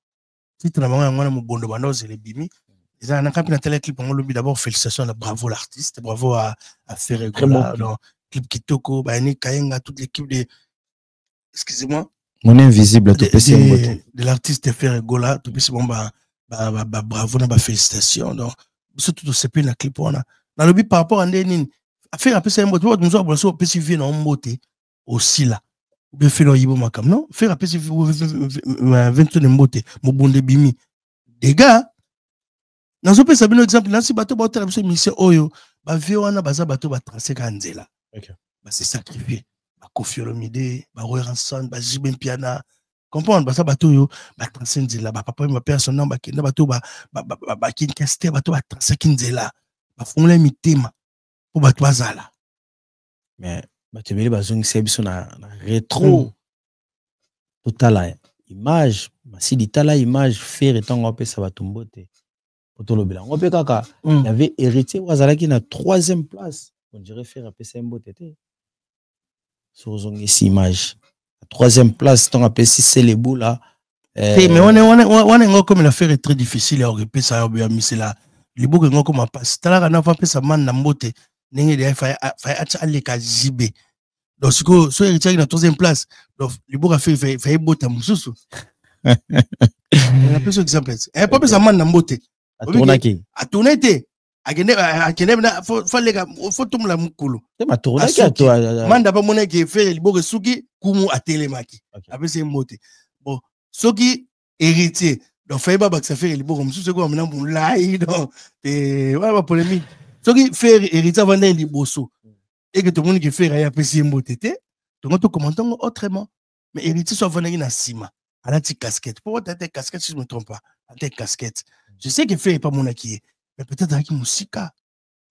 titre na bango na mo bondo ba no zele bimi ils ont un télé clip on lobi d'abord félicitations bravo l'artiste bravo à faire rigola clip Kitoko, Bani Kayenga, toute l'équipe de. Excusez-moi. Mon invisible, de l'artiste Ferre Gola, tout petit bon, bravo, félicitations. Donc, surtout, c'est plus un clip. On a. Dans le but par rapport à Ndenin, faire un peu ça, nous avons petit vieux dans beauté aussi là. Ou bien faire un makam, non? Faire un peu si 20 de beauté, mon bon de bimi. Des gars, dans un peu, ça un exemple, dans ce bateau, mission Oyo, vieux, on a baza bateau, tracé Kanzela. C'est sacrifié. Kofi Olomide, Ranson, Jibem Piana. Comprendre, ça bateau yo, Transinzela, papa ma personne, kenda bateau kin keste bateau Transinzela. Fongla mitema pour bateau azala. Mais bateau bele bazong sebiso na rétro. Totala image, masidi tala image faire etant ngopé ça bateau mbote. Otolobela. Ngopé kaka, il y avait héritier wazala qui na 3e place. On dirait faire un peu ça sur cette image. La 3e place, ton appel si c'est les bouts là. Mais on est comme l'affaire est très difficile à occuper ça bien mais c'est là. Les bouts que comme passe. T'as là on a fait ça man na mbote. N'engé de fa aller ka jibé. Donc so héritier na 3e place. Donc les bouts a fait bota mususu. On a plus exemple. Eh pas ça man na mbote. A tourner faut tout la mukulu. Manda pas mon qui fait le beau suki kumu atelemaki. Après c'est moté. Bon, soki héritier. Donc fait pas que ça fait le beau comme c'est quoi maintenant pour laï donc et voilà polémique. Soki fait héritier avant d'aller bosso et que tout le monde qui fait rien apprécier moté. Donc on commente autrement. Mais héritier soit venu na sima. À la petite casquette. Pourquoi t'as tes casquettes si je me trompe pas? À tes casquettes. Je sais que fait pas mon qui mais peut-être avec musique.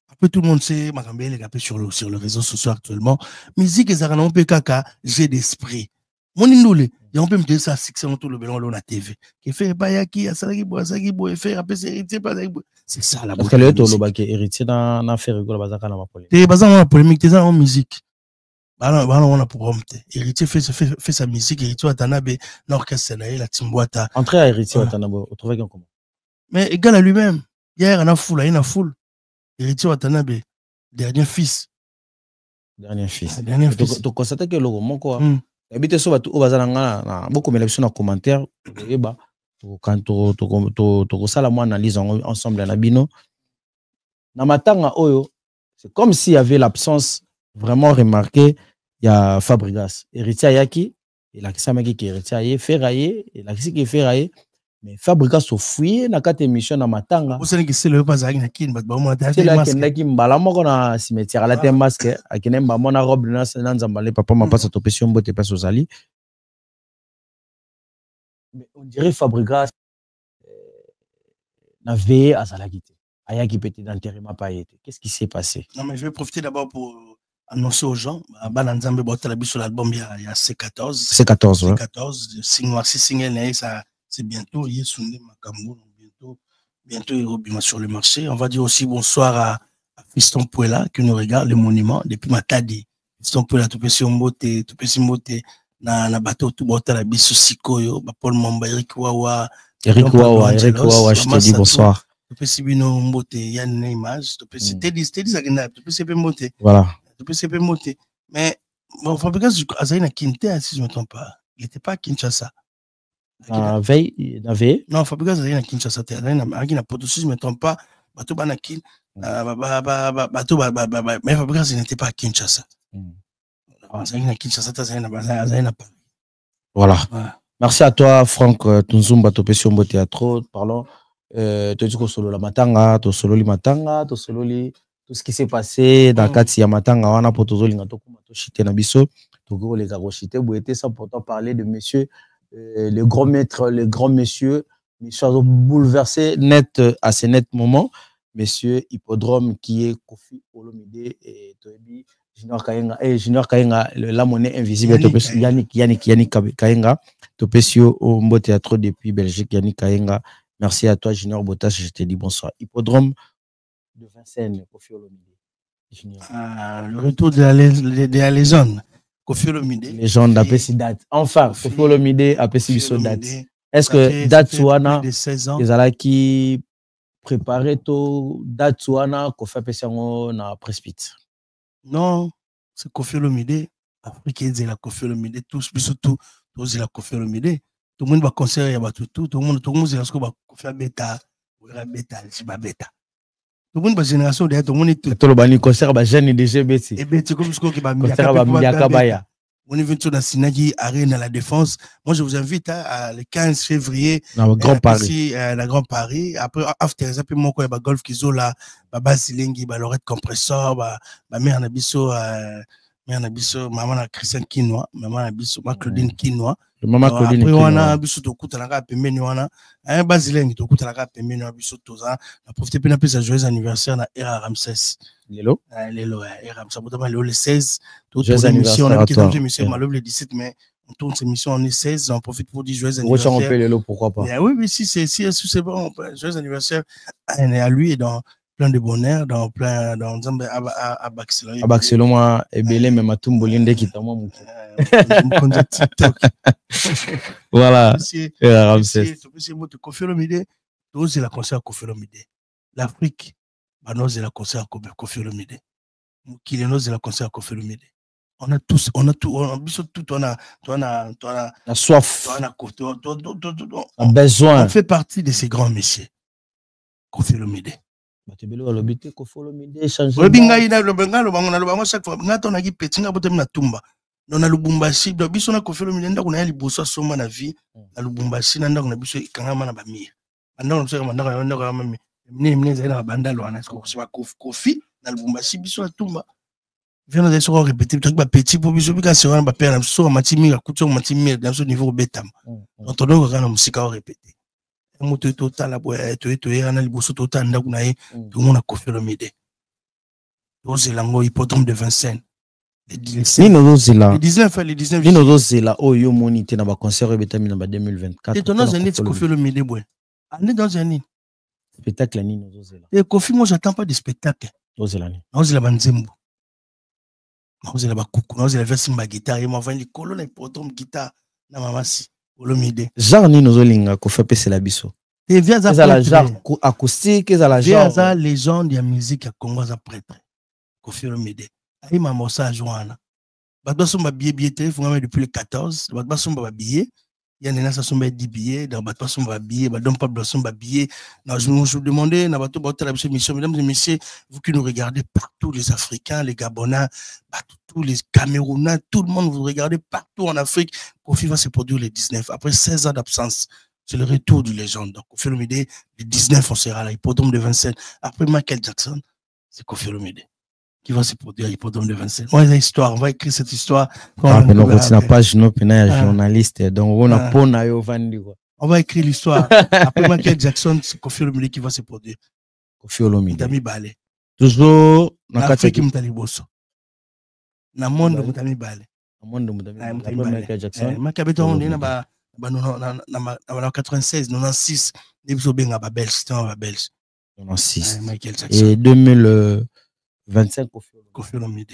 Après tout le monde sait Makambele sur le réseau social actuellement musique et ça on peut kaka j'ai d'esprit mon indoule et on peut me dire ça succès tout le ballon la TV qui fait pas yaki asalaki bo faire après héritier pas c'est ça la parce que le to lo héritier dans faire rigolo bazaka na polémique t'es bazan en polémique t'es en musique bah on a pour héritier fait sa musique héritier Watanabe l'orchestre la Timbwata entrer à héritier Watanabe on trouvait comment mais égal à lui-même hier on a foule il y a foule héritier Watanabe dernier fils tu constates que le roman quoi habite so batu bazalanga na beaucoup mais na commentaire eba quand to sala mo analyse ensemble na bino na matanga oyo c'est comme s'il y avait l'absence vraiment remarquée il y a Fabregas héritier yaki et la kisama qui héritier ferraillé et la qui ferraillé mais Fabregas au fouillé na kati émission na matanga. Vous savez que c'est le pas na kin ba c'est là qui mbala moko na cimetière la tem masque akene mba mona robe na nzambale papa m'a pas sa topession bote pas sozali. Mais on dirait Fabregas n'avait à Salagité. Aya qui peut-être d'enterrer ma paillette. Qu'est-ce qui s'est passé? Non, mais je vais profiter d'abord pour annoncer aux gens. Balanzambe botte la sur l'album il y a C14. C14, ouais. C14. Si single, ça, c'est bientôt. Il est Sunday Makambo. Bientôt, il revient sur le marché. On va dire aussi bonsoir à Fiston Puela qui nous regarde, le monument, depuis Matadi. Fiston Puela, tout petit mbote, na bateau, tout botte la biso Sikoyo, Paul Mamba, Eric Wawa, je te dis bonsoir. Tu peux si bien monter, il y a une image, tu peux si t'es dit agréable, tu peux si bien monter. Voilà. Tu peux si bien monter. Mais bon, Fabregas Azaïna Kinte, si je ne me trompe pas, il n'était pas à Kinshasa. Veille, non, Fabregas Azaïna Kinshasa, Azaïna Poto, si je ne me trompe pas, Bato Banakin, mais Fabregas n'était pas à Kinshasa. Azaïna Kinshasa, Azaïna pas. Voilà. Merci à toi, Franck Tunzumba, Topession Beau Théâtre. Parlons. Tu dis que solo la matanga, to solo li matanga, to solo li tout ce qui s'est passé dans kati ya matanga wana pour tozo linga to kuma to chité na biso to go les arochité boité sans pourtant parler de monsieur le grand maître, le grand monsieur bouleversé net à ce net moment monsieur Hippodrome qui est Kofi Olomide et Toebi Junior Kayenga la monnaie invisible Yannick Kayenga Topesio au Mbo Théâtre depuis Belgique Yannick Kayenga. Merci à toi, Junior Botas. Je te dis bonsoir. Hippodrome de Vincennes, Kofi Olomide. Le retour de la légende. Kofi Olomide. Légende d'Apesi date. Enfin, Kofi Olomide Apesi biso date. Est-ce que date Souana, les ala qui préparait tout date Souana, Kofi Apesi na Prespite? Non, c'est Kofi Olomide. Afrique est la Kofi Olomide. Tous, surtout, tous la Kofi Olomide. Tout le monde va conseiller à tout le monde va faire bêta bêta tout le monde va génération derrière tout le monde est tout le monde concert va jeune déjà bêti et bêti comme ce qui va on est venu sur la Sinagi Arène à la Défense. Moi je vous invite le 15 février dans le Grand Paris la Grand Paris après after ça peut mon quoi ba golf kizo là ba basilengi ba lorette compresseur ba mère na biso maman na Christian Kinois maman na biso ma Claudine Kinois maman Claudine Kinois après on a biso to kuta na pembeni wana un basilengi to kuta na pembeni na biso toza na profiter pe na pesa joyeux anniversaire na Era Ramsès lelo Era Ramsès boutama le 16 joyeux anniversaire on a quitté l'émission malheureusement le 17 mais on tourne cette émission on est 16 on profite pour dire joyeux anniversaire lelo pourquoi pas oui si c'est bon joyeux anniversaire à lui et dans plein de bonheur dans à Baxelon. À Baxelon, moi, et belé mais ma tumbo linde qui t'a moi TikTok. Voilà. C'est Kofi Olomide. Tous la concert Kofi Olomide. L'Afrique, nous la concert Kofi Olomide. Qui nous la concert Kofi Olomide. On a tout, on a soif. On a besoin. On fait partie de ces grands messieurs. Kofi Olomide. Batebelo alobite Kofi Olomide changer. Webinga ina lobenga lobanga lobanga chaque fois ngato na ki petinga botem na tumba. Non na Lubumbashi do biso na Kofi Olomide ndako na liboso soma na vie na Lubumbashi na ndako na biso kangama na bamia. Ndako na biso ndako na mami. Mne zaina bandalo wana ko ba Kofi na Lubumbashi biso na tumba. Viens de se répéter truc ba petit pour biso bika se wana ba père na biso matimi ka kuto matimi dans ce niveau betam. Donc on doit musika répéter. Moto total la boîte to yana liboso total ndako na ye tout le monde a Kofi Olomide. Tous lango Hippodrome de Vincennes. Le 19 ni nozo zela oyo monité na ba concert betami na ba 2024. Et ton nom c'est Kofi Olomide boy. Année dans un spectacle ni nozo zela. Et Kofi moi j'attends pas de spectacle. Nozo zela ni. Nozo zela banzembo. Nozo zela ba kuku, nozo zela verse ma guitare et moi vend les colonnes Hippodrome guitare na mamasi. Olomide. Genre ni nozo linga Kofi apesi la biso. Et via ça la genre acoustique, ça la genre. Via ça légende de musique à Congo za prêtre. Kofi Olomide. Aïe maman ça joana. Bato somba billet téléphone depuis le 14, bato somba billet. Il y a des gens qui sont 10 billets, dans bato somba billet, bato pas somba billet. Je vous demandais na bato la mission mesdames et messieurs, vous qui nous regardez partout les Africains, les Gabonais, tous les Camerounais, tout le monde vous regardez partout en Afrique. Kofi va se produire le 19 après 16 ans d'absence. C'est le retour du légende. Donc, Koffi Olomide, le 19, on sera là, hippodrome de Vincennes. Après Michael Jackson, c'est Koffi Olomide qui va se produire à l'hippodrome de Vincennes. On va écrire cette histoire. On n'a pas journaliste, donc on a on va écrire l'histoire. Après Michael Jackson, c'est Koffi Olomide qui va se produire. Koffi Olomide. Mutami Bale. Toujours dans l'Afrique Mutali Bosso. Dans le monde Mutami Bale. Dans le monde Mutami Bale. Michael Jackson. Michael Jackson, on est 96, 96, depuis Benga Babel, c'était un Babel. 96. Et 2025, Koffi Olomide.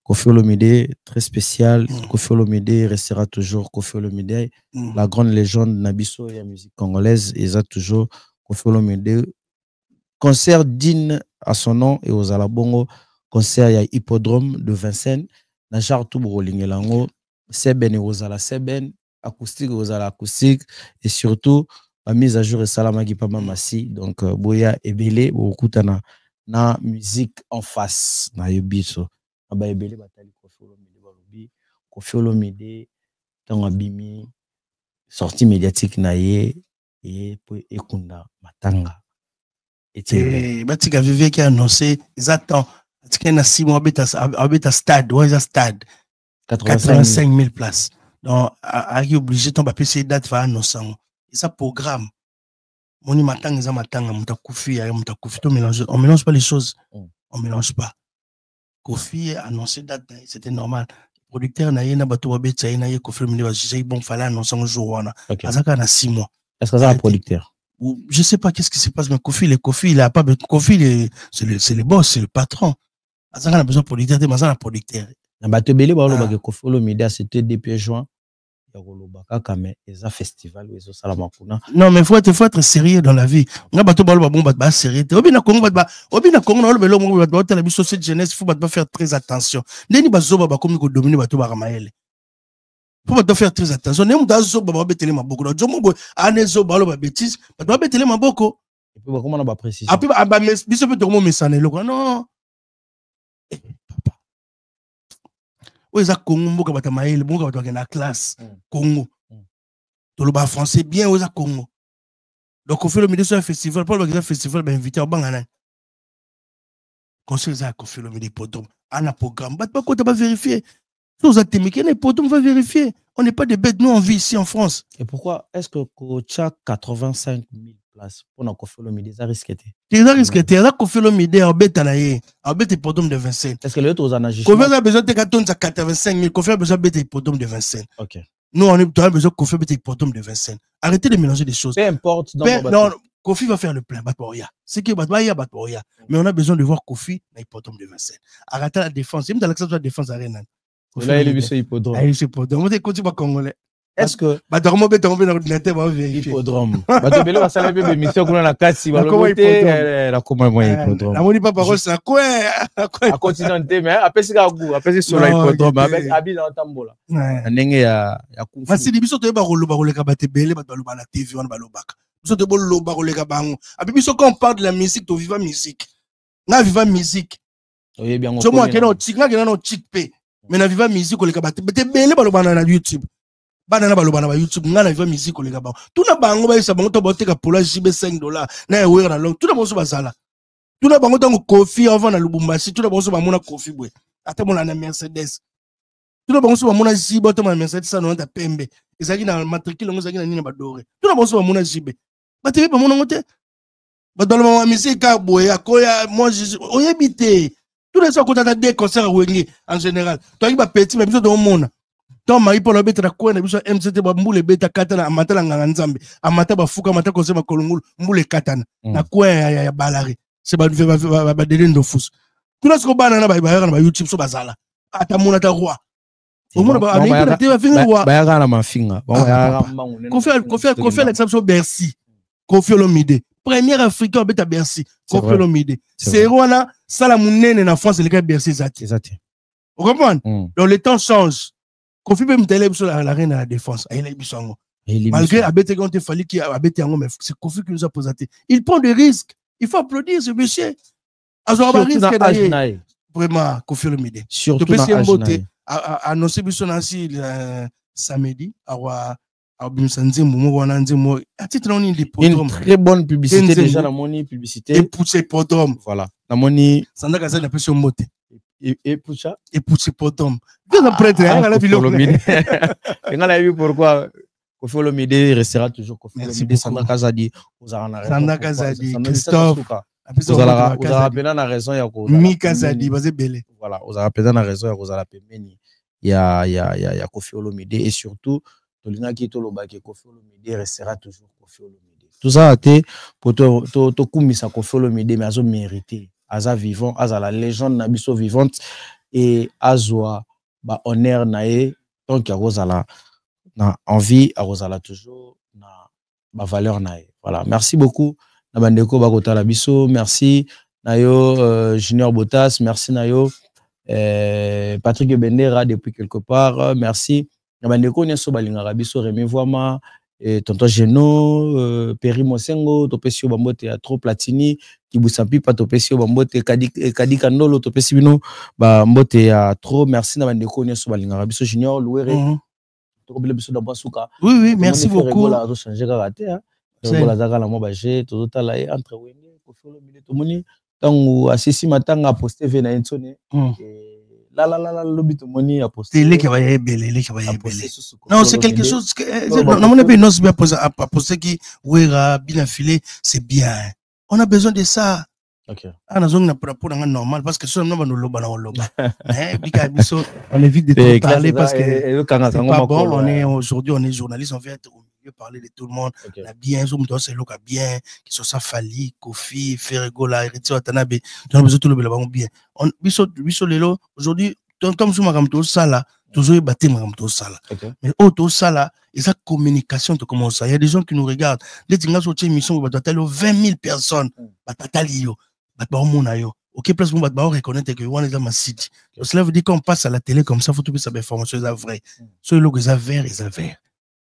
Koffi Olomide, très spécial. Koffi Olomide restera toujours Koffi Olomide. La grande légende Nabiso et la musique congolaise, ils ont toujours Koffi Olomide. Concert digne à son nom et aux Alabongo. Concert, il y a hippodrome de Vincennes. Najar Toubro Lingelango. Seben et aux Seben. Acoustique aux acoustique. Et surtout, la mise à jour est Salama Gipama Massi. Donc, Boya et Belé, beaucoup na musique en face. Na yobiso. Aba Ebele Batali Koffi Olomide Balubi. Koffi Olomide, Tangabimi, sortie médiatique naye et Ekunda Matanga. Et Batika Vivier qui a annoncé, ils attendent. Il y a 6 mois, à stade, où est le stade? 85 000 places. Donc, il est obligé de passer date va annoncer. Et ça programme. Moni matang, ils ont matang, on mélange pas les choses. On mélange pas. Koffi a annoncé date, c'était normal. Le producteur n'a rien à battre, Koffi Olomide va bon, fallait annoncer un jour. Azaka a 6 mois. Est-ce que ça un producteur? Je sais pas qu'est-ce qui se passe, mais Koffi, il a pas Koffi, c'est le boss, c'est le patron. Azaka a besoin de producteur, mais Azaka a producteur. Koffi Olomide, c'était depuis juin. Non, mais il faut être sérieux dans la vie. On a sérieux. Cette jeunesse, il faut faire très attention. Il faut faire très attention. Non. Oza Congo mboka bata maele mboka bata na classe Congo toloba français bien oza Congo donc on fait le milieu sur un festival pour le festival ben invité au bangana conseil ça Koffi Olomide hippodrome un programme pas quoi pas vérifier nous a témiqué les hippodrome va vérifier on n'est pas des bêtes nous on vit ici en France. Et pourquoi est-ce que Kocha 85 000 places pour Koffi Olomide ça risque là Koffi Olomide en bête à hippodrome de Vincennes. Est-ce que le autre en a Koffi a besoin de 85 000 Koffi a besoin de hippodrome de Vincennes. OK. Nous on a besoin de Koffi hippodrome de Vincennes. Arrêtez de mélanger des choses. Peu importe non, Koffi va faire le plein Batboria. C'est que Batboria. Mais on a besoin de voir Koffi dans hippodrome de Vincennes. Arrêtez la défense. Même dans l'accès de la défense arena. Là il est sur hippodrome. Il est sur hippodrome. On est continue congolais. Est-ce que hippodrome Batobelo va saluer bébé mission kuna na kasi va le la comment moi hippodrome la moni pas parole ça quoi à continuer mais après c'est après sur la hippodrome avec Abi dans tambola ndenge ya kufu parce que biso to ba roleka batebele bataloba na TV on ba lobaka biso to boloba roleka bango abi biso quand on parle de la musique to viva musique na viva musique oui bien so moi kena no chic pe mais na viva musique roleka batebele baloba na YouTube banana balobana ba YouTube ngana viva musique olega ba tuna bango ba isa bango to boteka pola jibe $5 na ewe na long tuna bonso bazala tuna bango tango Koffi avant na Lubumbashi tuna bonso ba mona Koffi bwe ata mona na Mercedes tuna bonso ba mona jibe to ma Mercedes ça non ta pembe ezaki na matricule ngo ezaki na nini ba doré tuna bonso ba mona jibe ba tebe ba mona ngote ba dans ma musique ka boye akoya moi oyebite tuna ça ko ta des concerts wenge en général toi il ba petit mais biso do mona. Donc, Marie Paul Obet la quoi, MCT Bamboule Beta Katana, Amatala Nganzambe, Amata Bafuka, Mata Kosema Kolungul, Moule Katana, na quoi ya balari, c'est pas de de fous. Tout ce qu'on banana by YouTube sur Bazala, Atamona ta roi. Au monde, Bayaga ma finger. Koffi l'exception Bercy, Koffi Olomide. Premier Africain Obet à Bercy, Koffi Olomide. C'est Rwanda, Salamounene en France, les gars Bercy Zati. Vous comprenez? Donc, les temps changent. Koffi peut me télé sur la reine à la défense. Malgré Abete quand il fallait qu'il y ait Abete en mais c'est Koffi qui nous a posé. Il prend des risques. Il faut applaudir ce monsieur. Vraiment, Koffi Olomide. Surtout dans annoncé Bissonansi samedi. Une très bonne publicité déjà la moni publicité. Et pousser podom. Voilà. La moni. Sanda kaza na pesi mote. Et poucha. Et pousser podom. Bien après la ville. On a vu pourquoi Koffi Olomide restera toujours Koffi Olomide. Sanda kaza dit vous avez Sanda kaza dit Christophe. Vous avez la raison ya ko. Mika Zadi basé belé. Voilà, vous avez la raison ya ko za la pemeni. Il y a Koffi Olomide et surtout Tolina qui toloba que Koffi Olomide restera toujours Koffi Olomide. Tout ça a été pour to kumisa Koffi Olomide mais azo mérité, aza vivant, aza la légende na biso vivante et azwa ba honneur nae tant que Rosala na envie à Rosala toujours na ba valeur nae. Voilà, merci beaucoup na bandeko ba kota la biso, merci nayo Junior Botas, merci nayo Patrick Bendera depuis quelque part, merci. Bandeko nyeso balingaka biso Rémi Voama et tonton Geno Perry Mosengo topesi bambote ya trop Platini Kibusampi pa topesi bambote Kadi Kandolo topesi bino bambote ya trop merci na bandeko nyeso balingaka biso Junior Louere tokobile biso da basuka. Oui merci beaucoup la changer ka raté hein la zaka la mo baje tozotala entre wenge Koffi Olomide tomoni tango asisi matanga poster ve na ensone la lobby to money a posté. Non, c'est quelque chose que non on a bien bien poser qui ouera bien affilé, c'est bien. On a besoin de ça. OK. On zone na pour normal parce que seulement on loba na loba. On évite de parler parce que c'est pas bon, on est aujourd'hui on est journaliste, on veut être au milieu parler de tout le monde. La bien zo mto c'est loka bien qui sont ça Fali, Kofi, Ferregola, Héritier Watanabe. On a besoin tout le monde bien. On biso lelo aujourd'hui comme sur makamto sala toujours battre makamto sala. Mais auto sala et sa communication to commence ça. Il y a des gens qui nous regardent. Dès que nous une émission va tata 20 000 personnes batatali yo. Ok, place on va reconnaître que on est dans ma city. Cela veut dire qu'on passe à la télé comme ça, faut trouver sa information est vraie. Sur le gars vert et vert.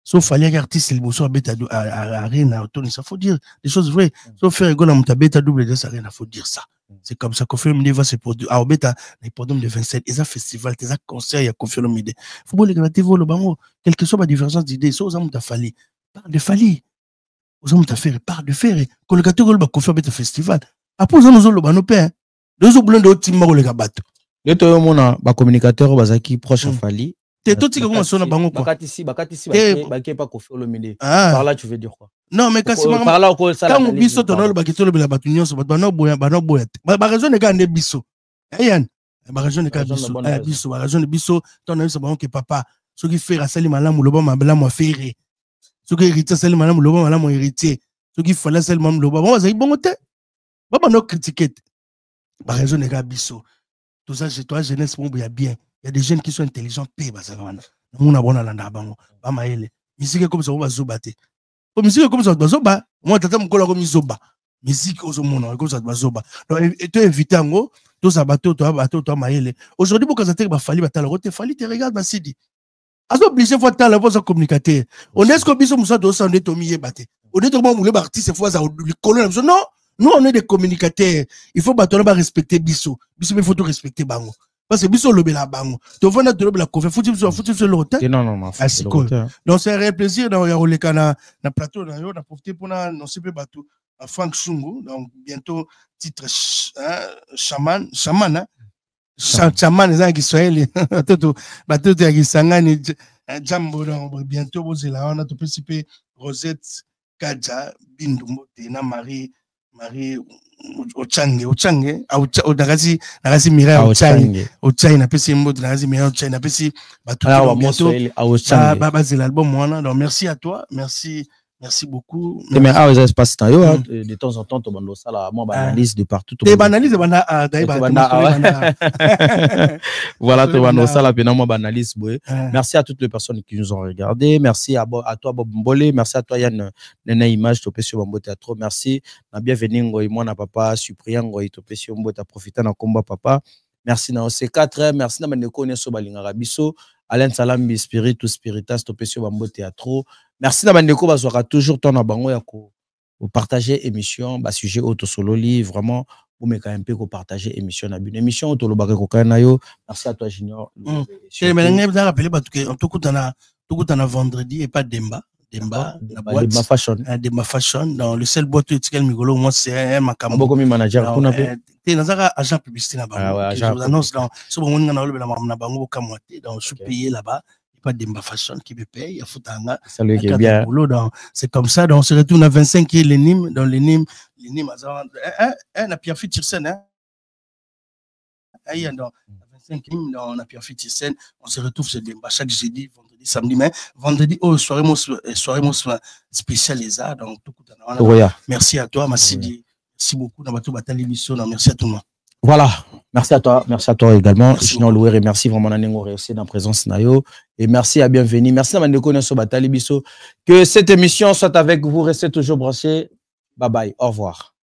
Sauf fallait que artiste le bosso bêta à arena autour ça faut dire des choses vraies. Sauf faire rigolo mon bêta double de ça rien faut dire ça. C'est comme ça qu'on fait me va se produire à bêta les podiums de 27 et ça festival des concert il y a Koffi Olomide. Faut pas les gratter le bango quelle que soit la différence d'idées, ça aux hommes t'a fallu. Parle de Fali. Aux hommes t'a fait parle de faire que le gâteau le Koffi Olomide festival. Après nous nous le bano père. Deux autres de team le gabato. Le to mona ba communicateur bazaki proche Fali. T'es tout ce que comment sonne bango quoi. Bakati pas Koffi Olomide. Par là tu veux dire quoi? Non mais par là au ça. Quand biso tonolo bakitolo bela batunyo so bano boya ba raison de gande biso. Yann, ba raison de gande biso. Biso ba raison de biso ton ami so bango que papa ce qui fait rasali malamu loba mabela mo faire. Ce qui héritier sali malamu loba malamu héritier. Ce qui fallait sali malamu loba bon ça bon te. Baba no critiquer. Ba raison de gande biso. Tout ça c'est toi jeunesse bon bien. Il y a des jeunes qui sont intelligents pe bazavana. Muna bona landa bango. Ba maele. Musique comme ça on va zobate. Musique comme ça bazoba moi tata mkola comme zoba musique aux mona comme ça bazoba donc tu invité ngo to za bateau to maele aujourd'hui beaucoup ça ba fali batala rote fali te regarde basidi azo obligé faut tala pour communicateur on est ce que biso musa do sande to miye baté on est comment moule artiste fois ça le colonel non nous on est des communicateurs il faut battre ba respecter biso mais faut tout respecter bango parce que biso lobela bango to vona to lobela ko faut le hôtel non donc c'est un plaisir dans le kana na plateau na yo na profiter pour na non c'est pas bateau Frank Sungu donc bientôt titre chaman za Kiswahili bateau ya Kisangani jambo bientôt bozela on a to participer Rosette Kaja Bindu Mote na Marie Ochange nagasi mira Ochange na pesi mbote nagasi mira Ochange na pesi bato baba c'est l'album moi donc merci à toi merci beaucoup mais espace de temps en temps to bando sala moi analyse de partout analyse voilà to bando sala pena moi analyse boy merci à toutes les personnes qui nous ont regardé merci à toi Bob Mbolé merci à toi Yann Nena Image to pesi bambote à trop merci na bienvenue ngoi moi na papa Cyprien ngoi to pesi bambote à profiter na combat papa merci na C4 merci na bandeko nyeso balingaka biso Alain Salambi Spiritus Spiritas to pesi bambote à trop. Merci Nabandeko bazwaka toujours ton bango ya ko partager émission ba sujet auto solo li vraiment vous me quand même ko partager émission na une émission auto lo ba ko kana yo merci à toi Junior mais nga rappeler ba tout que on to kutana tout le temps vendredi et pas Demba. Demba Fashion. Demba Fashion. Dans le seul boîte où tu Migolo, moi c'est un macambo. Beaucoup de manager. Tu es dans un agent publicité là-bas. Je vous annonce dans ce moment où on a le bango kamoté dans sous payé là-bas. Pas Demba Fashion qui me paye. Il y a Foutanga. Salut qui est bien. C'est comme ça. Donc on se retourne à 25 qui est l'ENIM. Dans l'ENIM, a Pierre Fitirsen. Il y a dans 25 dans la Pierre Fitirsen. On se retrouve chez Demba chaque jeudi, vendredi, samedi. Mais vendredi, soirée spéciale les arts. Donc tout le monde. Merci à toi, Massidi. Merci beaucoup. Merci à tout le monde. Voilà, merci à toi également. Sinon, Louer, et merci vraiment Nanengo réussi dans la présence Nayo. Et merci à bienvenue. Merci à Mandeko Nesso Batali Bisso. Que cette émission soit avec vous. Restez toujours branchés. Bye bye. Au revoir.